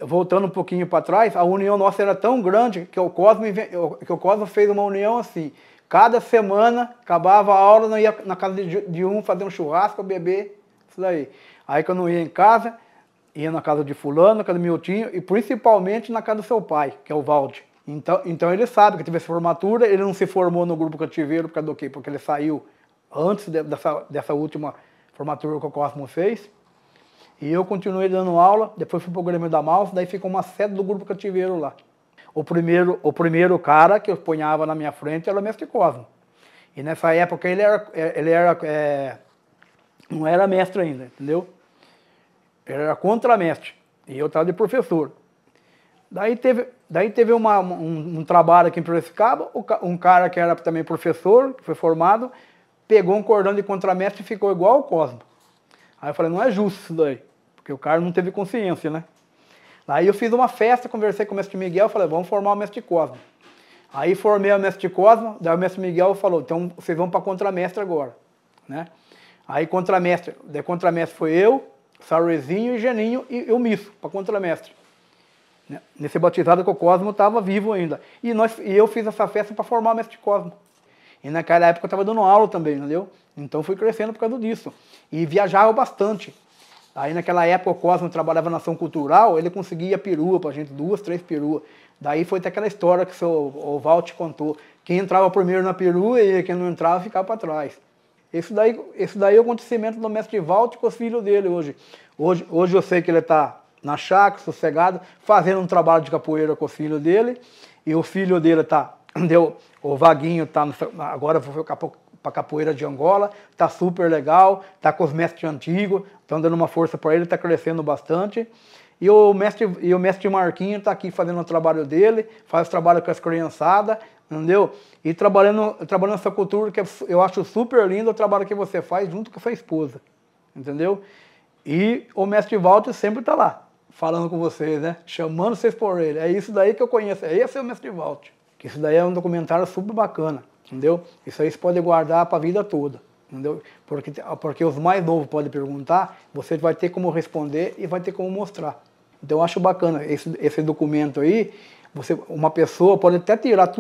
voltando um pouquinho para trás, a união nossa era tão grande que o Cosmo fez uma união assim. Cada semana, acabava a aula, não ia na casa de um fazer um churrasco, beber, isso daí. Aí quando eu ia em casa, ia na casa de fulano, na casa do Miltinho, e principalmente na casa do seu pai, que é o Valde. Então ele sabe que teve essa formatura, ele não se formou no grupo cativeiro por causa do quê? Porque ele saiu antes dessa última formatura que o Cosmo fez. E eu continuei dando aula, depois fui pro Grêmio da Maus, daí ficou uma sede do grupo cativeiro lá. O primeiro cara que eu ponhava na minha frente era o mestre Cosmo. E nessa época ele não era mestre ainda, entendeu? Ele era contramestre, e eu estava de professor. Daí teve um trabalho aqui em Piracicaba, um cara que era também professor, que foi formado, pegou um cordão de contramestre e ficou igual o Cosmo. Aí eu falei, não é justo isso daí, porque o cara não teve consciência, né? Aí eu fiz uma festa, conversei com o mestre Miguel, falei, vamos formar o mestre Cosmo. Aí formei o mestre Cosmo, daí o mestre Miguel falou, então vocês vão para contramestre agora, né? Aí contramestre foi eu, Saurezinho e Geninho e o Misso, para contramestre. Nesse batizado que o Cosmo estava vivo ainda. E eu fiz essa festa para formar o mestre Cosmo. E naquela época eu estava dando aula também, entendeu? Então fui crescendo por causa disso. E viajava bastante. Aí naquela época o Cosmo trabalhava na ação cultural, ele conseguia perua pra gente, 2, 3 peruas. Daí foi até aquela história que o Walt contou. Quem entrava primeiro na perua e quem não entrava ficava para trás. Esse daí é o acontecimento do mestre Walt com os filhos dele hoje. Hoje eu sei que ele está na chácara, sossegado, fazendo um trabalho de capoeira com os filhos dele. E o filho dele o Vaguinho agora foi para capoeira de Angola, está super legal, está com os mestres antigos, estão dando uma força para ele, está crescendo bastante. E o mestre Marquinho está aqui fazendo o trabalho dele, faz trabalho com as criançadas, entendeu? E trabalhando essa cultura que eu acho super lindo o trabalho que você faz junto com a sua esposa, entendeu? E o mestre Walter sempre está lá, falando com vocês, né? Chamando vocês por ele. É isso daí que eu conheço, esse é o mestre Walter. Que isso daí é um documentário super bacana, entendeu? Isso aí você pode guardar para a vida toda, entendeu? Porque os mais novos podem perguntar, você vai ter como responder e vai ter como mostrar. Então eu acho bacana esse documento aí, uma pessoa pode até tirar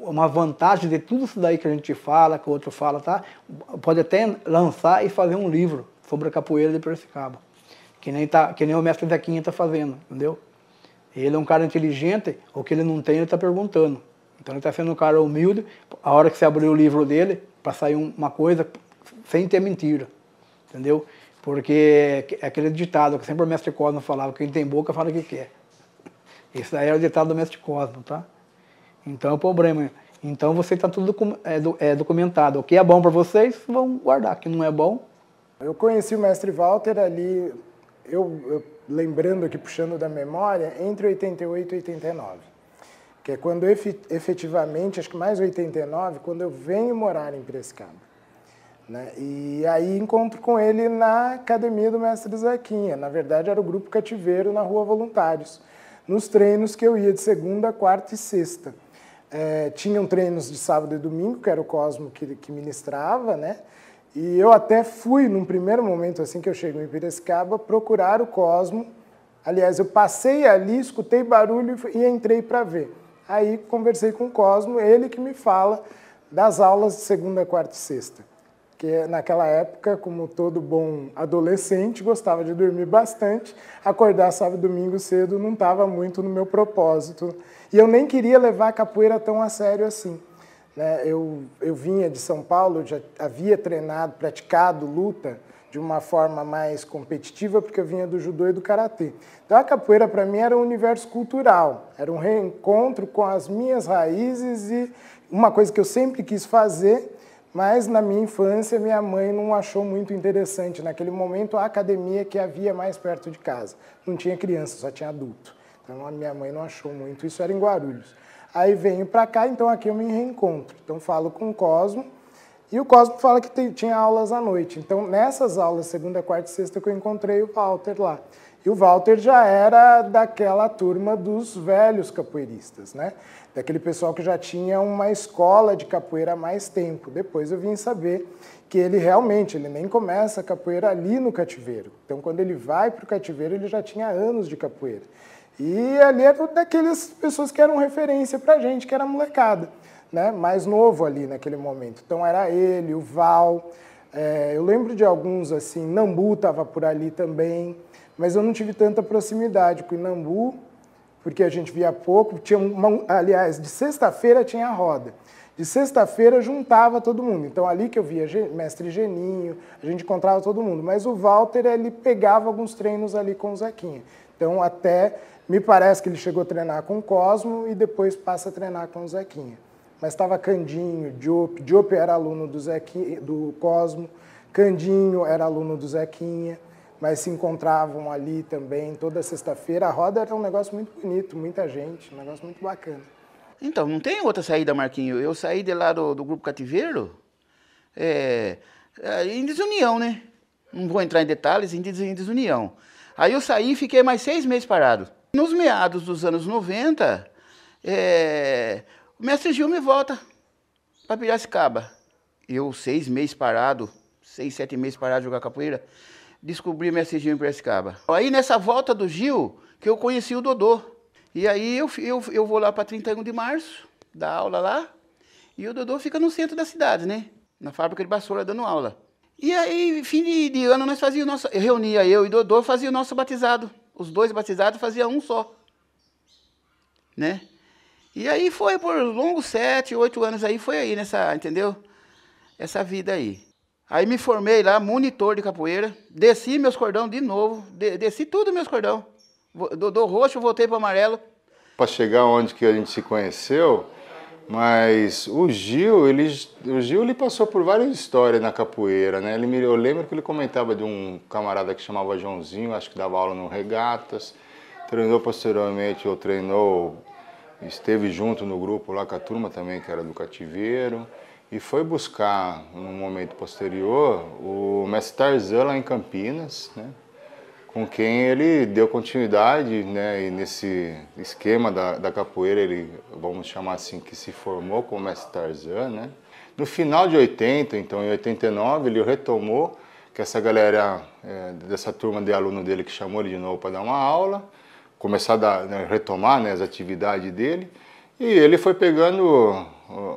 uma vantagem de tudo isso daí que a gente fala, que o outro fala, tá? Pode até lançar e fazer um livro sobre a capoeira de Piracicaba, que nem o mestre Zequinha está fazendo, entendeu? Ele é um cara inteligente, o que ele não tem, ele está perguntando. Então ele está sendo um cara humilde, a hora que você abrir o livro dele, para sair uma coisa sem ter mentira, entendeu? Porque é aquele ditado que sempre o mestre Cosmo falava, quem tem boca fala o que quer. Esse daí era o ditado do mestre Cosmo, tá? Então é o problema. Então você está tudo documentado. O que é bom para vocês, vão guardar. O que não é bom... Eu conheci o mestre Walter ali, eu lembrando aqui, puxando da memória, entre 88 e 89. Que é quando efetivamente, acho que mais 89, quando eu venho morar em Piracicaba. Né? E aí encontro com ele na academia do mestre Zequinha. Na verdade era o grupo cativeiro na Rua Voluntários. Nos treinos que eu ia de segunda, quarta e sexta. Tinham treinos de sábado e domingo, que era o Cosmo que ministrava, né? E eu até fui, num primeiro momento, assim que eu chego em Piracicaba, procurar o Cosmo. Aliás, eu passei ali, escutei barulho e entrei para ver. Aí conversei com o Cosmo, ele que me fala das aulas de segunda, quarta e sexta. Que naquela época, como todo bom adolescente, gostava de dormir bastante, acordar sábado e domingo cedo não estava muito no meu propósito. E eu nem queria levar a capoeira tão a sério assim. Eu vinha de São Paulo, já havia treinado, praticado luta de uma forma mais competitiva, porque eu vinha do judô e do karatê. Então a capoeira para mim era um universo cultural, era um reencontro com as minhas raízes e uma coisa que eu sempre quis fazer, mas na minha infância minha mãe não achou muito interessante naquele momento a academia que havia mais perto de casa. Não tinha criança, só tinha adulto. Então a minha mãe não achou muito, isso era em Guarulhos. Aí venho para cá, então aqui eu me reencontro. Então falo com o Cosmo, e o Cosmo fala que tinha aulas à noite. Então nessas aulas, segunda, quarta e sexta, que eu encontrei o Walter lá. E o Walter já era daquela turma dos velhos capoeiristas, né? Daquele pessoal que já tinha uma escola de capoeira há mais tempo. Depois eu vim saber que ele realmente, ele nem começa a capoeira ali no cativeiro. Então quando ele vai para o cativeiro, ele já tinha anos de capoeira. E ali era daquelas pessoas que eram referência pra gente, que era molecada, né? Mais novo ali naquele momento. Então era ele, o Val, eu lembro de alguns assim, Nambu estava por ali também, mas eu não tive tanta proximidade com o Nambu, porque a gente via pouco. Aliás, de sexta-feira tinha a roda. De sexta-feira juntava todo mundo. Então ali que eu via mestre Geninho, a gente encontrava todo mundo. Mas o Walter, ele pegava alguns treinos ali com o Zequinha. Então até me parece que ele chegou a treinar com o Cosmo e depois passa a treinar com o Zequinha. Mas estava Candinho, Diop era aluno do Cosmo, Candinho era aluno do Zequinha, mas se encontravam ali também toda sexta-feira. A roda era um negócio muito bonito, muita gente, um negócio muito bacana. Então, não tem outra saída, Marquinho. Eu saí de lá do Grupo Cativeiro em desunião, né? Não vou entrar em detalhes, em desunião. Aí eu saí e fiquei mais 6 meses parado. Nos meados dos anos 90, o mestre Gil me volta para Piracicaba. Eu, 6 meses parado, 6, 7 meses parado de jogar capoeira, descobri o mestre Gil em Piracicaba. Aí nessa volta do Gil, que eu conheci o Dodô. E aí eu vou lá para 31 de março, dar aula lá, e o Dodô fica no centro da cidade, né? Na fábrica de vassoura dando aula. E aí, fim de ano, nós fazíamos o nosso... Reunia eu e Dodô, fazia o nosso batizado. Os 2 batizados fazia um só. Né? E aí foi por longos 7, 8 anos aí, foi aí nessa, entendeu? Essa vida aí. Aí me formei lá, monitor de capoeira, desci meus cordão de novo, desci tudo meus cordão. Do roxo, voltei para o amarelo. Para chegar onde que a gente se conheceu, mas o Gil, ele passou por várias histórias na capoeira, né? Eu lembro que ele comentava de um camarada que chamava Joãozinho, acho que dava aula no Regatas, treinou posteriormente, esteve junto no grupo lá com a turma também, que era do cativeiro, e foi buscar, num momento posterior, o mestre Tarzan lá em Campinas, né? Com quem ele deu continuidade, né, e nesse esquema da capoeira, ele, vamos chamar assim, que se formou como mestre Tarzan, né? No final de 80, então em 89, ele retomou, que essa galera dessa turma de aluno dele que chamou ele de novo para dar uma aula, começar a retomar, né, as atividades dele, e ele foi pegando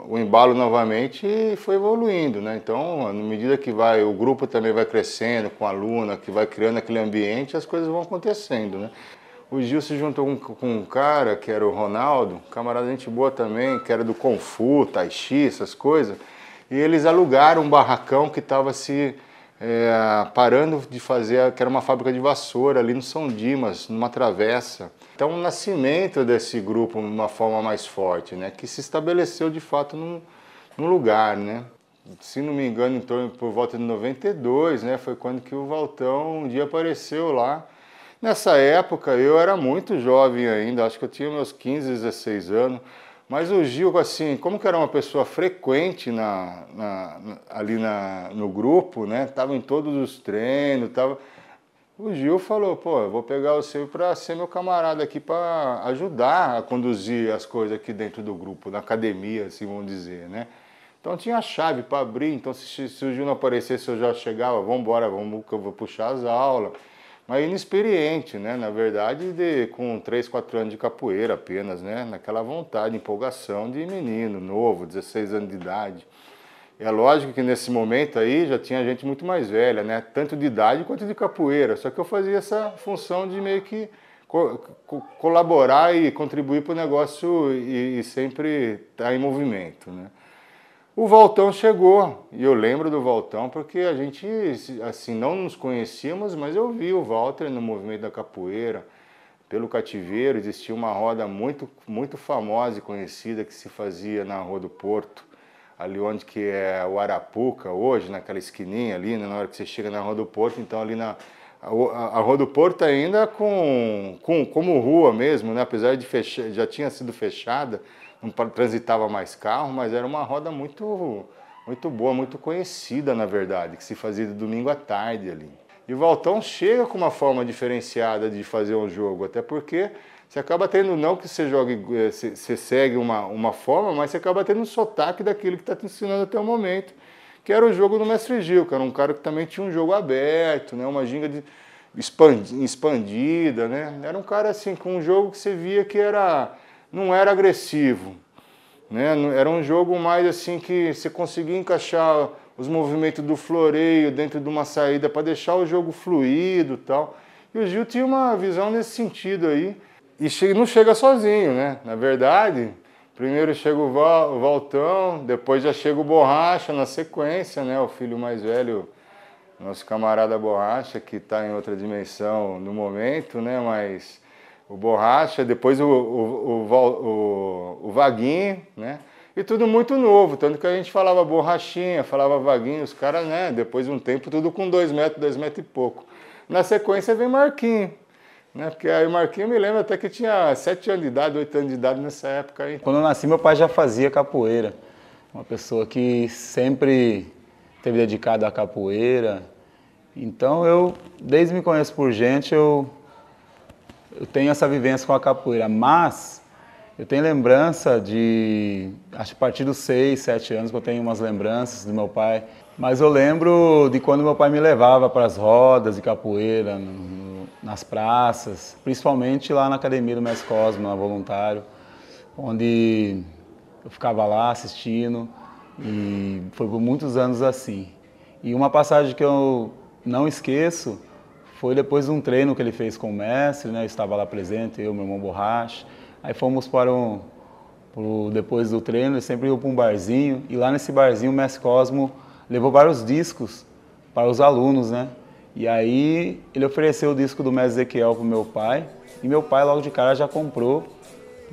o embalo novamente e foi evoluindo, né? Então, à medida que o grupo também vai crescendo com a aluna, que vai criando aquele ambiente, as coisas vão acontecendo, né? O Gil se juntou com um cara, que era o Ronaldo, camarada de gente boa também, que era do Kung Fu, Tai Chi, essas coisas, e eles alugaram um barracão que estava parando de fazer, que era uma fábrica de vassoura ali no São Dimas, numa travessa. Então, o nascimento desse grupo de uma forma mais forte, né, que se estabeleceu de fato num lugar, né. Se não me engano, em torno por volta de 92, né, foi quando que o Valtão um dia apareceu lá. Nessa época eu era muito jovem ainda, acho que eu tinha meus 15, 16 anos, mas o Gil, assim, como que era uma pessoa frequente ali no grupo, né, estava em todos os treinos, o Gil falou, pô, eu vou pegar você para ser meu camarada aqui, para ajudar a conduzir as coisas aqui dentro do grupo, na academia, assim, vamos dizer, né? Então tinha a chave para abrir, então se o Gil não aparecesse eu já chegava, vamos embora, vamos que eu vou puxar as aulas. Mas inexperiente, né? Na verdade, com 3, 4 anos de capoeira apenas, né? Naquela vontade, empolgação de menino novo, 16 anos de idade. É lógico que nesse momento aí já tinha gente muito mais velha, né? Tanto de idade quanto de capoeira. Só que eu fazia essa função de meio que colaborar e contribuir para o negócio e sempre estar em movimento, né? O Valtão chegou, e eu lembro do Valtão porque a gente, assim, não nos conhecíamos, mas eu vi o Walter no movimento da capoeira, pelo cativeiro. Existia uma roda muito, muito famosa e conhecida que se fazia na Rua do Porto, ali onde que é o Arapuca hoje, naquela esquininha ali, né, na hora que você chega na Rua do Porto, então ali a Rua do Porto ainda como rua mesmo, né, apesar de já tinha sido fechada, não transitava mais carro, mas era uma roda muito, muito boa, muito conhecida, na verdade, que se fazia de domingo à tarde ali. E o Valtão chega com uma forma diferenciada de fazer um jogo, até porque você acaba tendo, não que você jogue, você segue uma forma, mas você acaba tendo um sotaque daquilo que está te ensinando até o momento, que era o jogo do Mestre Gil, que era um cara que também tinha um jogo aberto, né, uma ginga expandida, né? Era um cara assim, com um jogo que você via que não era agressivo, né? Era um jogo mais assim que você conseguia encaixar os movimentos do floreio dentro de uma saída para deixar o jogo fluido e tal. E o Gil tinha uma visão nesse sentido aí. E não chega sozinho, né? Na verdade, primeiro chega o Valtão, depois já chega o Borracha na sequência, né? O filho mais velho, nosso camarada Borracha, que está em outra dimensão no momento, né? Mas o Borracha, depois o Vaguinho, né? E tudo muito novo, tanto que a gente falava Borrachinha, falava Vaguinho, os caras, né? Depois de um tempo, tudo com 2 metros, 2 metros e pouco. Na sequência vem Marquinho, né? Porque aí o Marquinho, eu me lembro até que tinha 7 anos de idade, 8 anos de idade nessa época aí. Quando eu nasci, meu pai já fazia capoeira. Uma pessoa que sempre esteve dedicada à capoeira. Então, desde que me conheço por gente, eu tenho essa vivência com a capoeira, mas eu tenho lembrança acho que a partir dos 6, 7 anos que eu tenho umas lembranças do meu pai, mas eu lembro de quando meu pai me levava para as rodas de capoeira, nas praças, principalmente lá na academia do Mestre Cosmo, na Voluntário, onde eu ficava lá assistindo e foi por muitos anos assim. E uma passagem que eu não esqueço foi depois de um treino que ele fez com o mestre, né? Eu estava lá presente, eu, meu irmão Borracha. Aí fomos depois do treino, ele sempre ia para um barzinho, e lá nesse barzinho o mestre Cosmo levou vários discos para os alunos, né? E aí ele ofereceu o disco do mestre Ezequiel para o meu pai, e meu pai logo de cara já comprou,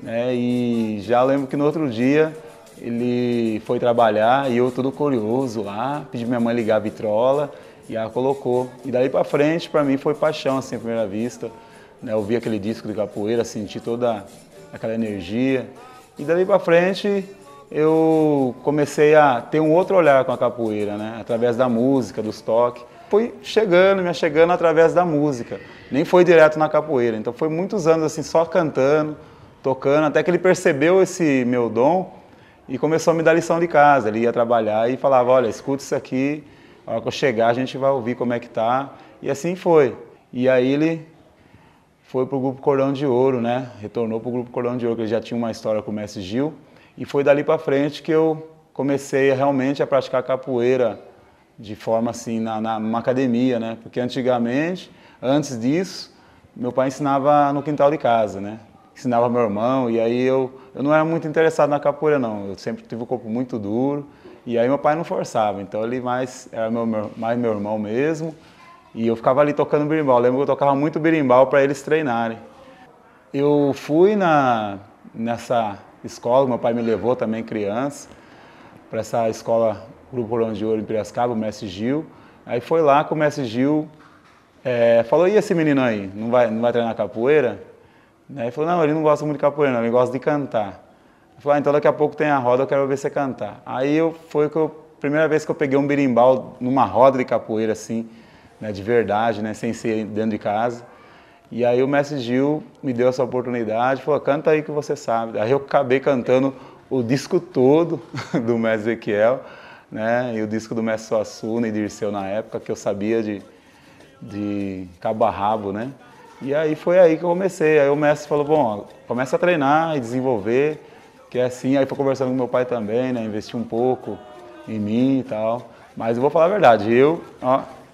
né? E já lembro que no outro dia ele foi trabalhar e eu todo curioso lá, pedi minha mãe ligar a vitrola, e ela colocou. E daí pra frente, pra mim, foi paixão, assim, à primeira vista. Né? Eu vi aquele disco de capoeira, senti toda aquela energia. E daí pra frente, eu comecei a ter um outro olhar com a capoeira, né? Através da música, dos toques. Fui me achegando através da música. Nem foi direto na capoeira. Então foi muitos anos, assim, só cantando, tocando, até que ele percebeu esse meu dom e começou a me dar lição de casa. Ele ia trabalhar e falava, olha, escuta isso aqui, a hora que eu chegar a gente vai ouvir como é que tá. E assim foi. E aí ele foi pro Grupo Cordão de Ouro, né? Retornou pro Grupo Cordão de Ouro, que ele já tinha uma história com o mestre Gil. E foi dali para frente que eu comecei realmente a praticar capoeira de forma assim, numa academia, né? Porque antigamente, antes disso, meu pai ensinava no quintal de casa, né? Ensinava meu irmão, e aí eu não era muito interessado na capoeira, não. Eu sempre tive o corpo muito duro. E aí meu pai não forçava, então ele era mais meu irmão mesmo, e eu ficava ali tocando berimbau. Eu lembro que eu tocava muito berimbau para eles treinarem. Eu fui nessa escola, meu pai me levou também criança, para essa escola Grupo Cordão de Ouro em Piracicaba, o mestre Gil. Aí foi lá que o mestre Gil falou, e esse menino aí, não vai treinar capoeira? Ele falou, não, ele não gosta muito de capoeira, não, ele gosta de cantar. Eu falei, então daqui a pouco tem a roda, eu quero ver você cantar. Aí foi a primeira vez que eu peguei um berimbau numa roda de capoeira, assim, né, de verdade, né, sem ser dentro de casa. E aí o mestre Gil me deu essa oportunidade, falou, canta aí que você sabe. Aí eu acabei cantando o disco todo do mestre Ezequiel, né? E o disco do mestre Suassuna e Dirceu na época, que eu sabia de cabo a rabo, né? E aí foi aí que eu comecei. Aí o mestre falou, bom, começa a treinar e desenvolver, que é assim. Aí foi conversando com meu pai também, né? Investir um pouco em mim e tal. Mas eu vou falar a verdade, eu,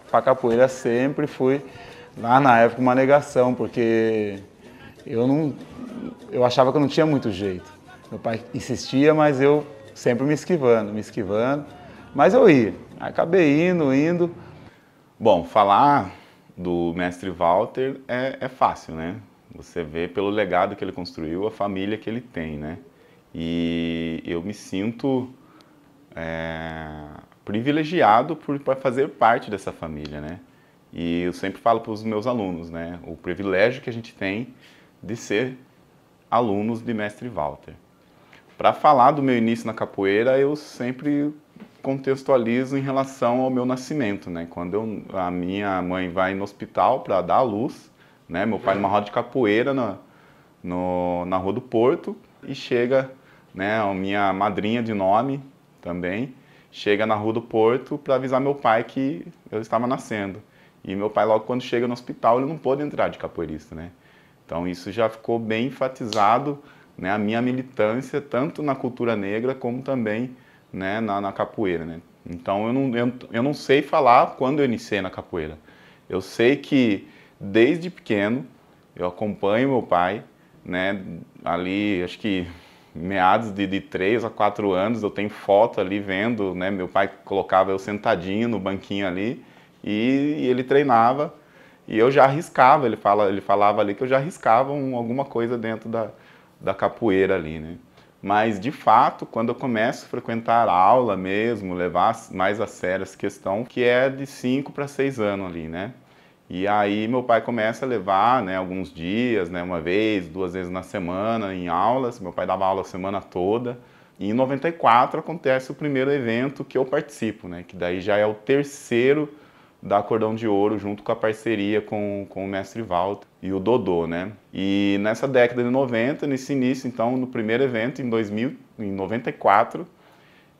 pra capoeira sempre fui, lá na época, uma negação, porque eu achava que eu não tinha muito jeito. Meu pai insistia, mas eu sempre me esquivando. Mas eu ia. Acabei indo. Bom, falar do mestre Walter é fácil, né? Você vê pelo legado que ele construiu, a família que ele tem, né? E eu me sinto privilegiado por fazer parte dessa família, né? E eu sempre falo para os meus alunos, né? O privilégio que a gente tem de ser alunos de mestre Walter. Para falar do meu início na capoeira, eu sempre contextualizo em relação ao meu nascimento, né? Quando a minha mãe vai no hospital para dar à luz, né? Meu pai numa roda de capoeira na Rua do Porto, e chega, né, a minha madrinha de nome também, chega na Rua do Porto para avisar meu pai que eu estava nascendo. E meu pai, logo quando chega no hospital, ele não pôde entrar de capoeirista, né? Então isso já ficou bem enfatizado, né, a minha militância, tanto na cultura negra como também, né, na capoeira, né? Então eu não sei falar quando eu iniciei na capoeira. Eu sei que desde pequeno eu acompanho meu pai, né, ali acho que meados de 3 a 4 anos, eu tenho foto ali vendo, né, meu pai colocava eu sentadinho no banquinho ali e ele treinava e eu já arriscava, ele falava ali que eu já arriscava alguma coisa dentro da capoeira ali, né? Mas, de fato, quando eu começo a frequentar a aula mesmo, levar mais a sério essa questão, que é de 5 para 6 anos ali, né? E aí meu pai começa a levar, né, alguns dias, né, 1 vez, 2 vezes na semana em aulas. Meu pai dava aula a semana toda. E em 94 acontece o primeiro evento que eu participo, né? Que daí já é o terceiro da Cordão de Ouro, junto com a parceria com o mestre Walter e o Dodô, né? E nessa década de 90, nesse início, então, no primeiro evento, em 94,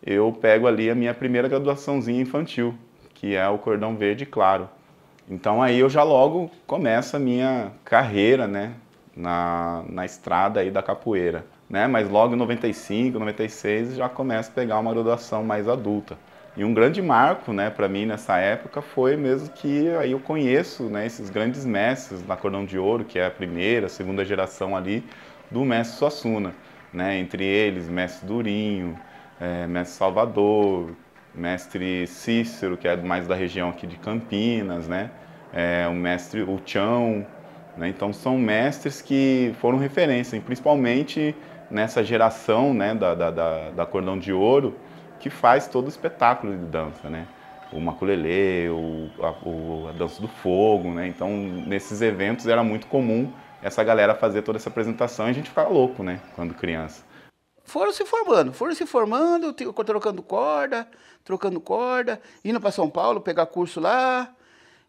eu pego ali a minha primeira graduaçãozinha infantil, que é o Cordão Verde Claro. Então aí eu já logo começo a minha carreira, né, na estrada aí da capoeira, né? Mas logo em 95, 96, já começo a pegar uma graduação mais adulta. E um grande marco, né, para mim nessa época foi mesmo que aí eu conheço, né, esses grandes mestres na Cordão de Ouro, que é a primeira, segunda geração ali do mestre Suassuna, né, entre eles mestre Durinho, mestre Salvador, mestre Cícero, que é mais da região aqui de Campinas, né, o mestre Chão, né, então são mestres que foram referência, principalmente nessa geração, né, da Cordão de Ouro, que faz todo o espetáculo de dança, né? O maculelê, a dança do fogo, né? Então, nesses eventos era muito comum essa galera fazer toda essa apresentação e a gente ficava louco, né? Quando criança. Foram se formando, trocando corda, indo para São Paulo pegar curso lá.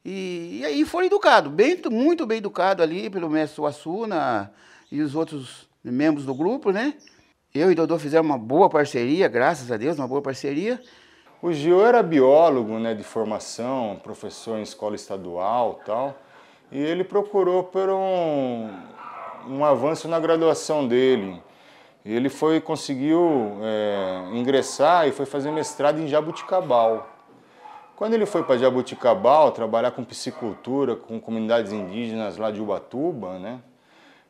E aí foram educados, muito bem educados ali pelo mestre Suassuna e os outros membros do grupo, né? Eu e Dodô fizemos uma boa parceria, graças a Deus, uma boa parceria. O Gil era biólogo, né, de formação, professor em escola estadual e tal, e ele procurou por um avanço na graduação dele. Ele conseguiu ingressar e foi fazer mestrado em Jabuticabal. Quando ele foi para Jabuticabal trabalhar com piscicultura, com comunidades indígenas lá de Ubatuba, né,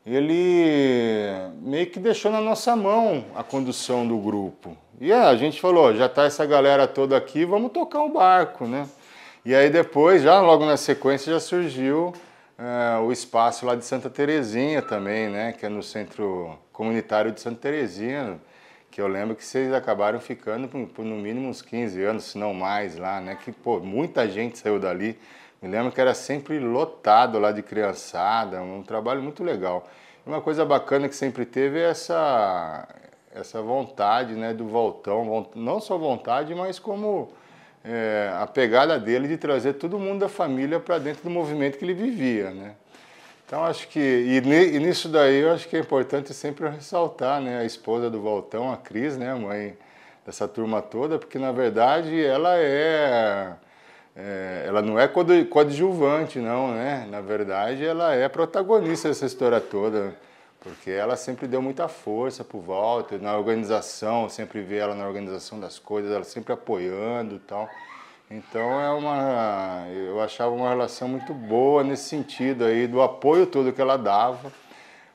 ele meio que deixou na nossa mão a condução do grupo. E a gente falou, já tá essa galera toda aqui, vamos tocar o barco, né? E aí depois, já logo na sequência, já surgiu o espaço lá de Santa Terezinha também, né? Que é no Centro Comunitário de Santa Terezinha, que eu lembro que vocês acabaram ficando por no mínimo uns 15 anos, se não mais lá, né? Que, pô, muita gente saiu dali. Me lembro que era sempre lotado lá de criançada, um trabalho muito legal. Uma coisa bacana que sempre teve é essa vontade, né, do Voltão, não só vontade, mas como a pegada dele de trazer todo mundo da família para dentro do movimento que ele vivia, né? Então, acho que, e nisso daí, eu acho que é importante sempre ressaltar, né, a esposa do Valtão, a Cris, né, a mãe dessa turma toda, porque, na verdade, ela não é coadjuvante, não, né? Na verdade, ela é protagonista dessa história toda, porque ela sempre deu muita força pro Walter, na organização, sempre vê ela na organização das coisas, ela sempre apoiando e tal. Então eu achava uma relação muito boa nesse sentido aí, do apoio todo que ela dava.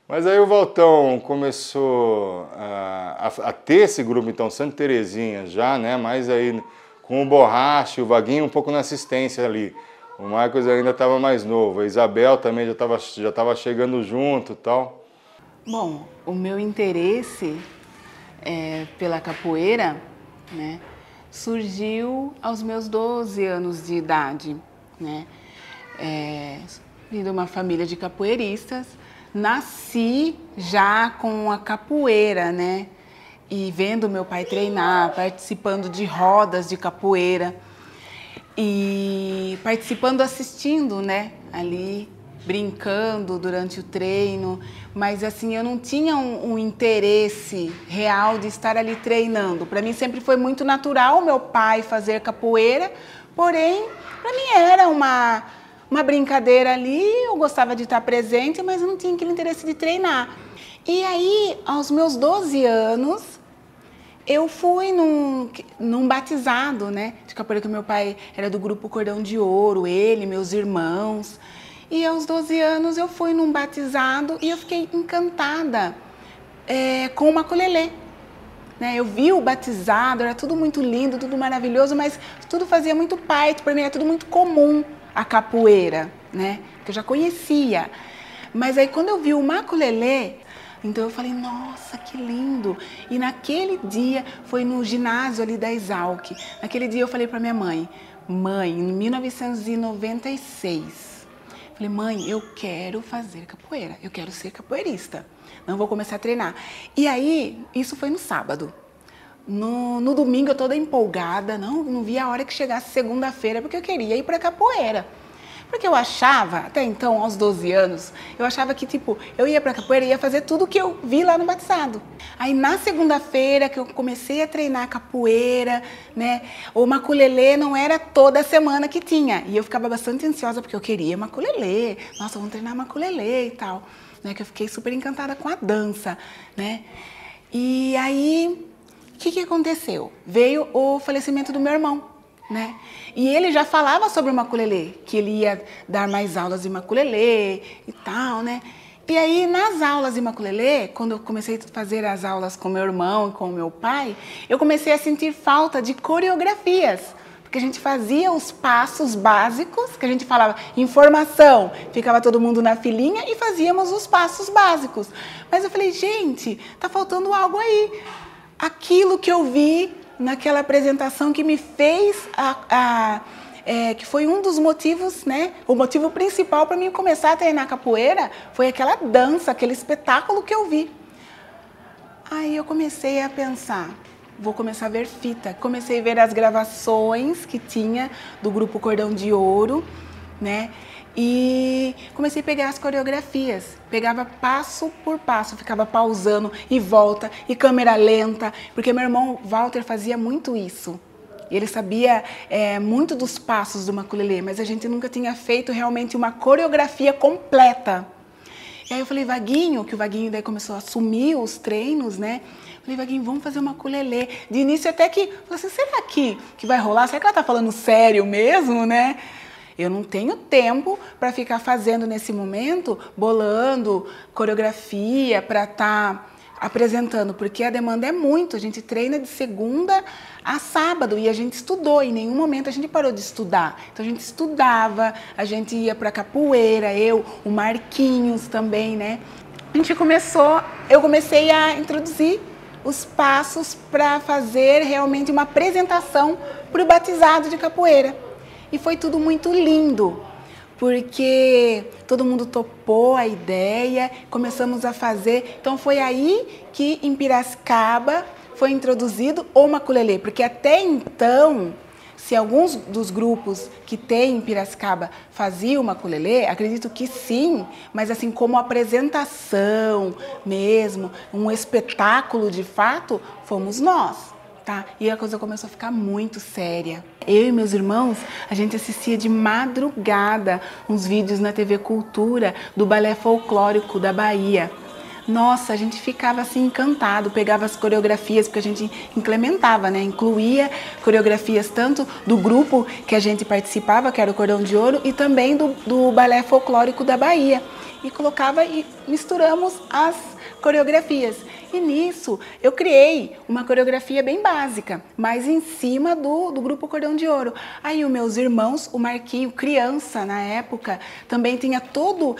Mas aí o Valtão começou a ter esse grupo, então, Santa Terezinha já, né? Mas aí com o Borracha, o Vaguinho um pouco na assistência ali. O Marcos ainda estava mais novo, a Isabel também já estava chegando junto e tal. Bom, o meu interesse pela capoeira, né, surgiu aos meus 12 anos de idade, né? Vim de uma família de capoeiristas, nasci já com a capoeira, né? E vendo meu pai treinar, participando de rodas de capoeira e participando, assistindo, né? Ali, brincando durante o treino, mas assim, eu não tinha um interesse real de estar ali treinando. Para mim sempre foi muito natural meu pai fazer capoeira, porém, para mim era uma brincadeira ali, eu gostava de estar presente, mas eu não tinha aquele interesse de treinar. E aí, aos meus 12 anos, eu fui num batizado, né, de capoeira, que meu pai era do grupo Cordão de Ouro, ele, meus irmãos. E aos 12 anos eu fui num batizado e eu fiquei encantada com o maculelê. Né? Eu vi o batizado, era tudo muito lindo, tudo maravilhoso, mas tudo fazia muito parte, para mim era tudo muito comum, a capoeira, né? Que eu já conhecia. Mas aí quando eu vi o maculelê, então eu falei, nossa, que lindo. E naquele dia, foi no ginásio ali da Exalc, naquele dia eu falei para minha mãe, em 1996, falei, mãe, eu quero fazer capoeira, eu quero ser capoeirista, não vou começar a treinar. E aí, isso foi no sábado. No domingo eu toda empolgada, não via a hora que chegasse segunda-feira, porque eu queria ir para capoeira. Porque eu achava, até então, aos 12 anos, eu achava que, tipo, eu ia pra capoeira e ia fazer tudo que eu vi lá no batizado. Aí, na segunda-feira, que eu comecei a treinar capoeira, né, o maculelê não era toda semana que tinha. E eu ficava bastante ansiosa, porque eu queria maculelê. Nossa, vamos treinar maculelê e tal. Né, que eu fiquei super encantada com a dança, né. E aí, o que aconteceu? Veio o falecimento do meu irmão. Né? E ele já falava sobre o maculelê, que ele ia dar mais aulas de maculelê e tal, né? E aí, nas aulas de maculelê, quando eu comecei a fazer as aulas com meu irmão e com meu pai, eu comecei a sentir falta de coreografias, porque a gente fazia os passos básicos, que a gente falava informação, ficava todo mundo na filinha e fazíamos os passos básicos. Mas eu falei, gente, tá faltando algo aí. Aquilo que eu vi naquela apresentação que me fez, que foi um dos motivos, né? O motivo principal para mim começar a treinar capoeira foi aquela dança, aquele espetáculo que eu vi. Aí eu comecei a pensar, vou começar a ver fita. Comecei a ver as gravações que tinha do grupo Cordão de Ouro, né? E comecei a pegar as coreografias, pegava passo por passo, ficava pausando e volta, e câmera lenta, porque meu irmão Walter fazia muito isso. Ele sabia muito dos passos do maculelê, mas a gente nunca tinha feito realmente uma coreografia completa. E aí eu falei, Vaguinho, que o Vaguinho daí começou a assumir os treinos, né? Falei, Vaguinho, vamos fazer uma maculelê. De início até que, falei assim, será que vai rolar? Será que ela tá falando sério mesmo, né? Eu não tenho tempo para ficar fazendo nesse momento, bolando coreografia para estar apresentando, porque a demanda é muito. A gente treina de segunda a sábado e a gente estudou. Em nenhum momento a gente parou de estudar. Então a gente estudava, a gente ia para capoeira, o Marquinhos também, né? Eu comecei a introduzir os passos para fazer realmente uma apresentação para o batizado de capoeira. E foi tudo muito lindo, porque todo mundo topou a ideia, começamos a fazer. Então foi aí que em Piracicaba foi introduzido o maculelê, porque até então Se alguns dos grupos que tem em Piracicaba faziam uma ukulele, acredito que sim, mas assim como apresentação mesmo, um espetáculo de fato, fomos nós. Tá? E a coisa começou a ficar muito séria. Eu e meus irmãos, a gente assistia de madrugada uns vídeos na TV Cultura do Balé Folclórico da Bahia. Nossa, a gente ficava assim encantado, pegava as coreografias, porque a gente implementava, né? Incluía coreografias tanto do grupo que a gente participava, que era o Cordão de Ouro, e também do Balé Folclórico da Bahia. E colocava e misturamos as coreografias. E nisso eu criei uma coreografia bem básica, mas em cima do grupo Cordão de Ouro. Aí os meus irmãos, o Marquinho, criança na época, também tinha todo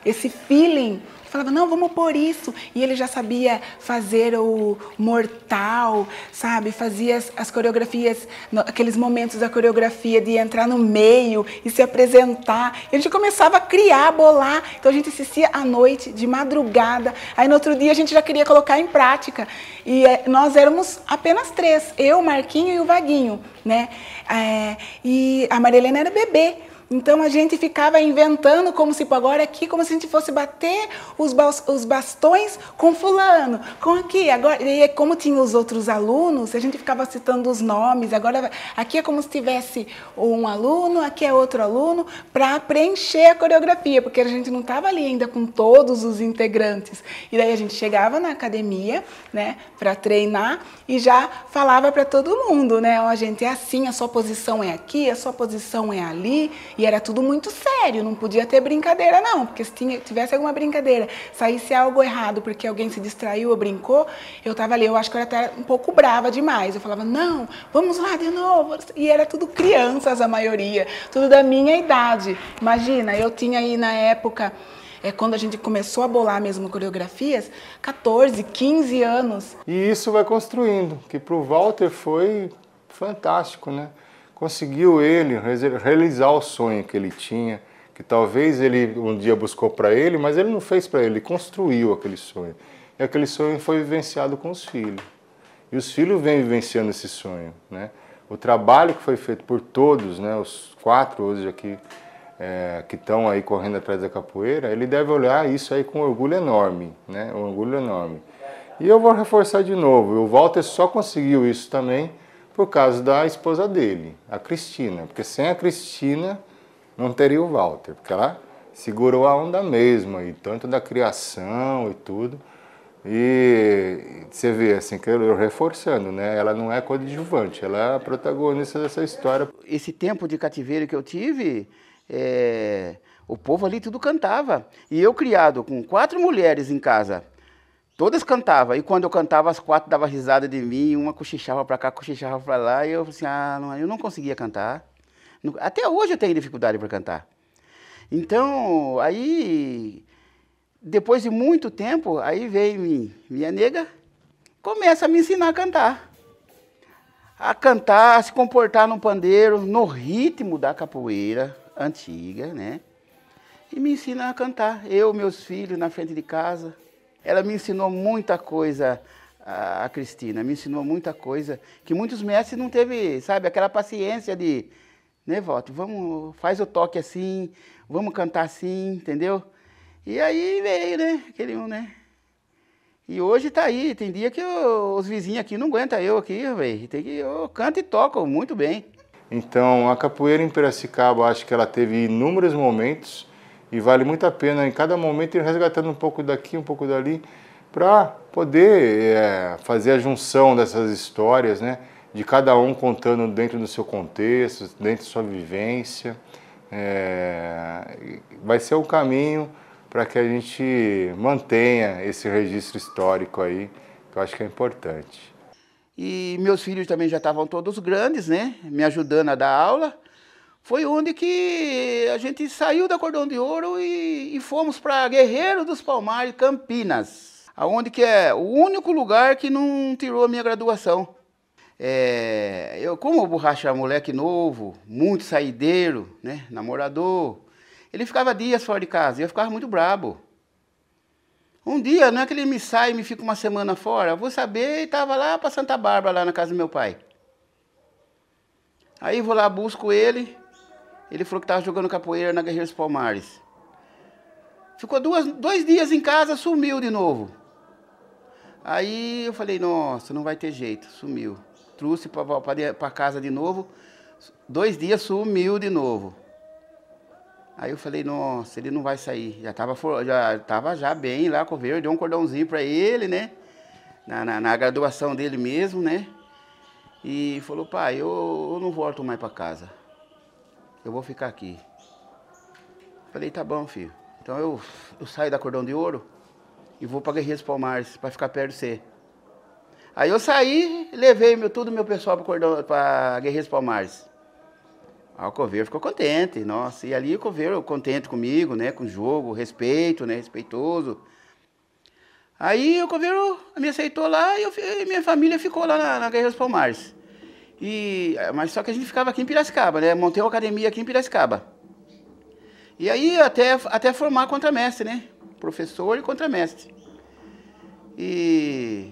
esse feeling. Falava, não, vamos pôr isso. E ele já sabia fazer o mortal, sabe? Fazia as coreografias, aqueles momentos da coreografia de entrar no meio e se apresentar. E a gente começava a criar, bolar. Então a gente assistia à noite, de madrugada. Aí no outro dia a gente já queria colocar em prática. E nós éramos apenas 3, eu, o Marquinho e o Vaguinho, né? E a Maria Helena era bebê. Então a gente ficava inventando como se agora aqui, como se a gente fosse bater os bastões com fulano, com aqui. Agora, e como tinha os outros alunos, a gente ficava citando os nomes. Agora aqui é como se tivesse um aluno, aqui é outro aluno, para preencher a coreografia, porque a gente não estava ali ainda com todos os integrantes. E daí a gente chegava na academia, né, para treinar e já falava para todo mundo, né, ó, gente, é assim, a sua posição é aqui, a sua posição é ali. E era tudo muito sério, não podia ter brincadeira não, porque se tivesse alguma brincadeira, saísse algo errado porque alguém se distraiu ou brincou, eu estava ali, eu acho que eu era até um pouco brava demais. Eu falava, não, vamos lá de novo. E era tudo crianças a maioria, tudo da minha idade. Imagina, eu tinha aí na época, quando a gente começou a bolar mesmo coreografias, 14, 15 anos. E isso vai construindo, que para o Walter foi fantástico, né? Conseguiu ele realizar o sonho que ele tinha, que talvez ele um dia buscou para ele, mas ele não fez para ele construiu aquele sonho. E aquele sonho foi vivenciado com os filhos. E os filhos vêm vivenciando esse sonho, né? O trabalho que foi feito por todos, né, os 4 hoje aqui, que estão aí correndo atrás da capoeira, ele deve olhar isso aí com orgulho enorme, né? Um orgulho enorme. E eu vou reforçar de novo, o Walter só conseguiu isso também por causa da esposa dele, a Cristina. Porque sem a Cristina não teria o Walter, porque ela segurou a onda mesmo, e tanto da criação e tudo. E você vê, assim, que eu reforçando, né? Ela não é coadjuvante, ela é a protagonista dessa história. Esse tempo de cativeiro que eu tive, o povo ali tudo cantava. E eu criado com 4 mulheres em casa, todas cantavam, e quando eu cantava, as 4 davam risada de mim, uma cochichava para cá, cochichava para lá, e eu assim, eu não conseguia cantar. Até hoje eu tenho dificuldade para cantar. Então, aí, depois de muito tempo, aí veio minha nega, começa a me ensinar a cantar. A cantar, a se comportar no pandeiro, no ritmo da capoeira antiga, né? E me ensina a cantar, eu, meus filhos, na frente de casa. Ela me ensinou muita coisa, a Cristina, me ensinou muita coisa, que muitos mestres não teve, sabe, aquela paciência de, né, Walter, vamos, faz o toque assim, vamos cantar assim, entendeu? E aí veio, né, aquele um, né? E hoje tá aí, tem dia que os vizinhos aqui não aguentam eu aqui, velho, tem que eu canto e toco muito bem. Então, a capoeira em Piracicaba, acho que ela teve inúmeros momentos, e vale muito a pena, em cada momento, ir resgatando um pouco daqui, um pouco dali, para poder fazer a junção dessas histórias, né? De cada um contando dentro do seu contexto, dentro da sua vivência. Vai ser o caminho para que a gente mantenha esse registro histórico aí, que eu acho que é importante. E meus filhos também já estavam todos grandes, né? Me ajudando a dar aula. Foi onde que a gente saiu da Cordão de Ouro e fomos para Guerreiro dos Palmares, Campinas, aonde que é o único lugar que não tirou a minha graduação. Eu, como o Borracha era moleque novo, muito saideiro, né, namorador, ele ficava dias fora de casa e eu ficava muito brabo. Um dia, não é que ele me sai e me fica uma semana fora, eu vou saber, e estava lá para Santa Bárbara, lá na casa do meu pai. Aí vou lá, busco ele. Ele falou que estava jogando capoeira na Guerreiros Palmares. Ficou 2 dias em casa, sumiu de novo. Aí eu falei, nossa, não vai ter jeito, sumiu. Trouxe para casa de novo, 2 dias sumiu de novo. Aí eu falei, nossa, ele não vai sair. Já estava bem lá com o Coveiro, deu um cordãozinho para ele, né? Na graduação dele mesmo, né? E falou, pai, eu não volto mais para casa. Eu vou ficar aqui. Falei, tá bom, filho. Então eu saio da Cordão de Ouro e vou para Guerreiros Palmares, para ficar perto de você. Aí eu saí, levei todo o meu pessoal para Guerreiros Palmares. Aí o Coveiro ficou contente, nossa. E ali o Coveiro contente comigo, né? Com o jogo, respeito, né? Respeitoso. Aí o Coveiro me aceitou lá e minha família ficou lá na Guerreiros Palmares. Mas só que a gente ficava aqui em Piracicaba, né? Montei uma academia aqui em Piracicaba. E aí até formar contramestre, né? Professor e contramestre. E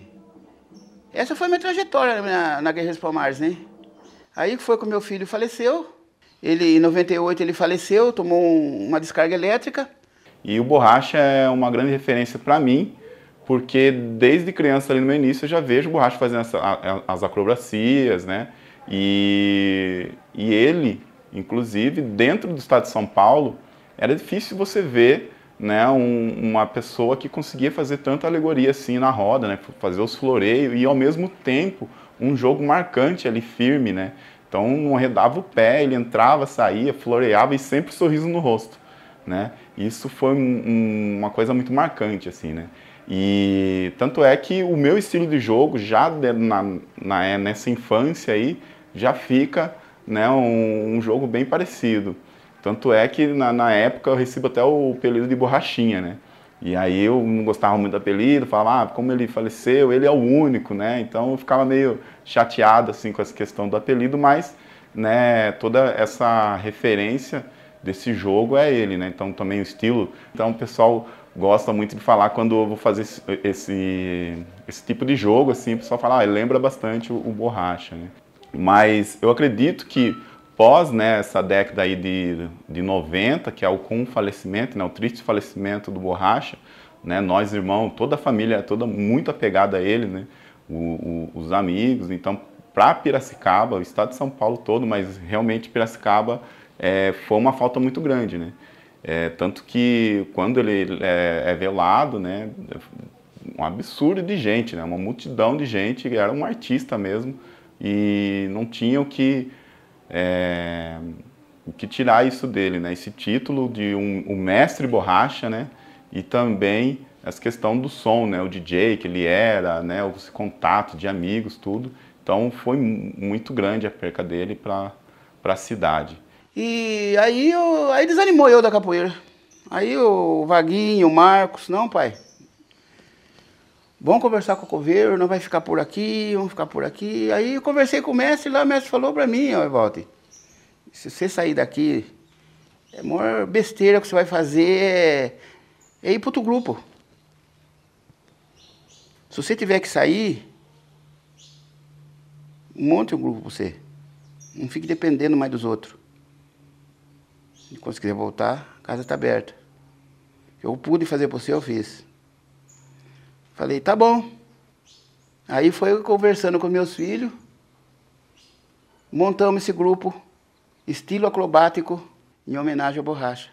essa foi a minha trajetória na Guerreiros Palmares, né? Aí foi que o meu filho faleceu. Em 98 ele faleceu, tomou uma descarga elétrica. E o Borracha é uma grande referência para mim, porque desde criança ali no meu início eu já vejo o Borracha fazendo as acrobacias, né? E ele, inclusive, dentro do estado de São Paulo, era difícil você ver, né, uma pessoa que conseguia fazer tanta alegoria assim na roda, né? Fazer os floreios e ao mesmo tempo um jogo marcante ali, firme, né? Então não arredava o pé, ele entrava, saía, floreava e sempre sorriso no rosto, né? Isso foi uma coisa muito marcante, assim, né? E tanto é que o meu estilo de jogo, já nessa infância aí, já fica, né, um jogo bem parecido. Tanto é que na época eu recebo até o apelido de Borrachinha, né? E aí eu não gostava muito do apelido, falava, como ele faleceu, ele é o único, né? Então eu ficava meio chateado assim com essa questão do apelido, mas, né, toda essa referência desse jogo é ele, né? Então também o estilo. Então o pessoal gosta muito de falar quando eu vou fazer esse tipo de jogo, assim, o pessoal fala, lembra bastante o Borracha, né? Mas eu acredito que pós, né, essa década aí de 90, que é com o falecimento, né, o triste falecimento do Borracha, né, nós irmãos, toda a família, toda muito apegada a ele, né, os amigos. Então, para Piracicaba, o estado de São Paulo todo, mas realmente Piracicaba foi uma falta muito grande, né. Tanto que quando ele é velado, né, um absurdo de gente, né, uma multidão de gente, era um artista mesmo, e não tinha o que tirar isso dele, né? Esse título de um mestre Borracha, né? E também essa questão do som, né? O DJ que ele era, né? Esse contato de amigos, tudo. Então foi muito grande a perca dele para a cidade. E aí desanimou eu da capoeira. Aí o Vaguinho, o Marcos, não, pai. Vamos conversar com o Coveiro, não vai ficar por aqui, vamos ficar por aqui. Aí eu conversei com o mestre lá, o mestre falou para mim, ó, Walter, se você sair daqui, a maior besteira que você vai fazer é ir para outro grupo. Se você tiver que sair, monte um grupo para você. Não fique dependendo mais dos outros. E quando você quiser voltar, a casa está aberta. Eu pude fazer para você, eu fiz. Falei, tá bom. Aí foi conversando com meus filhos, montamos esse grupo, estilo acrobático, em homenagem ao Borracha.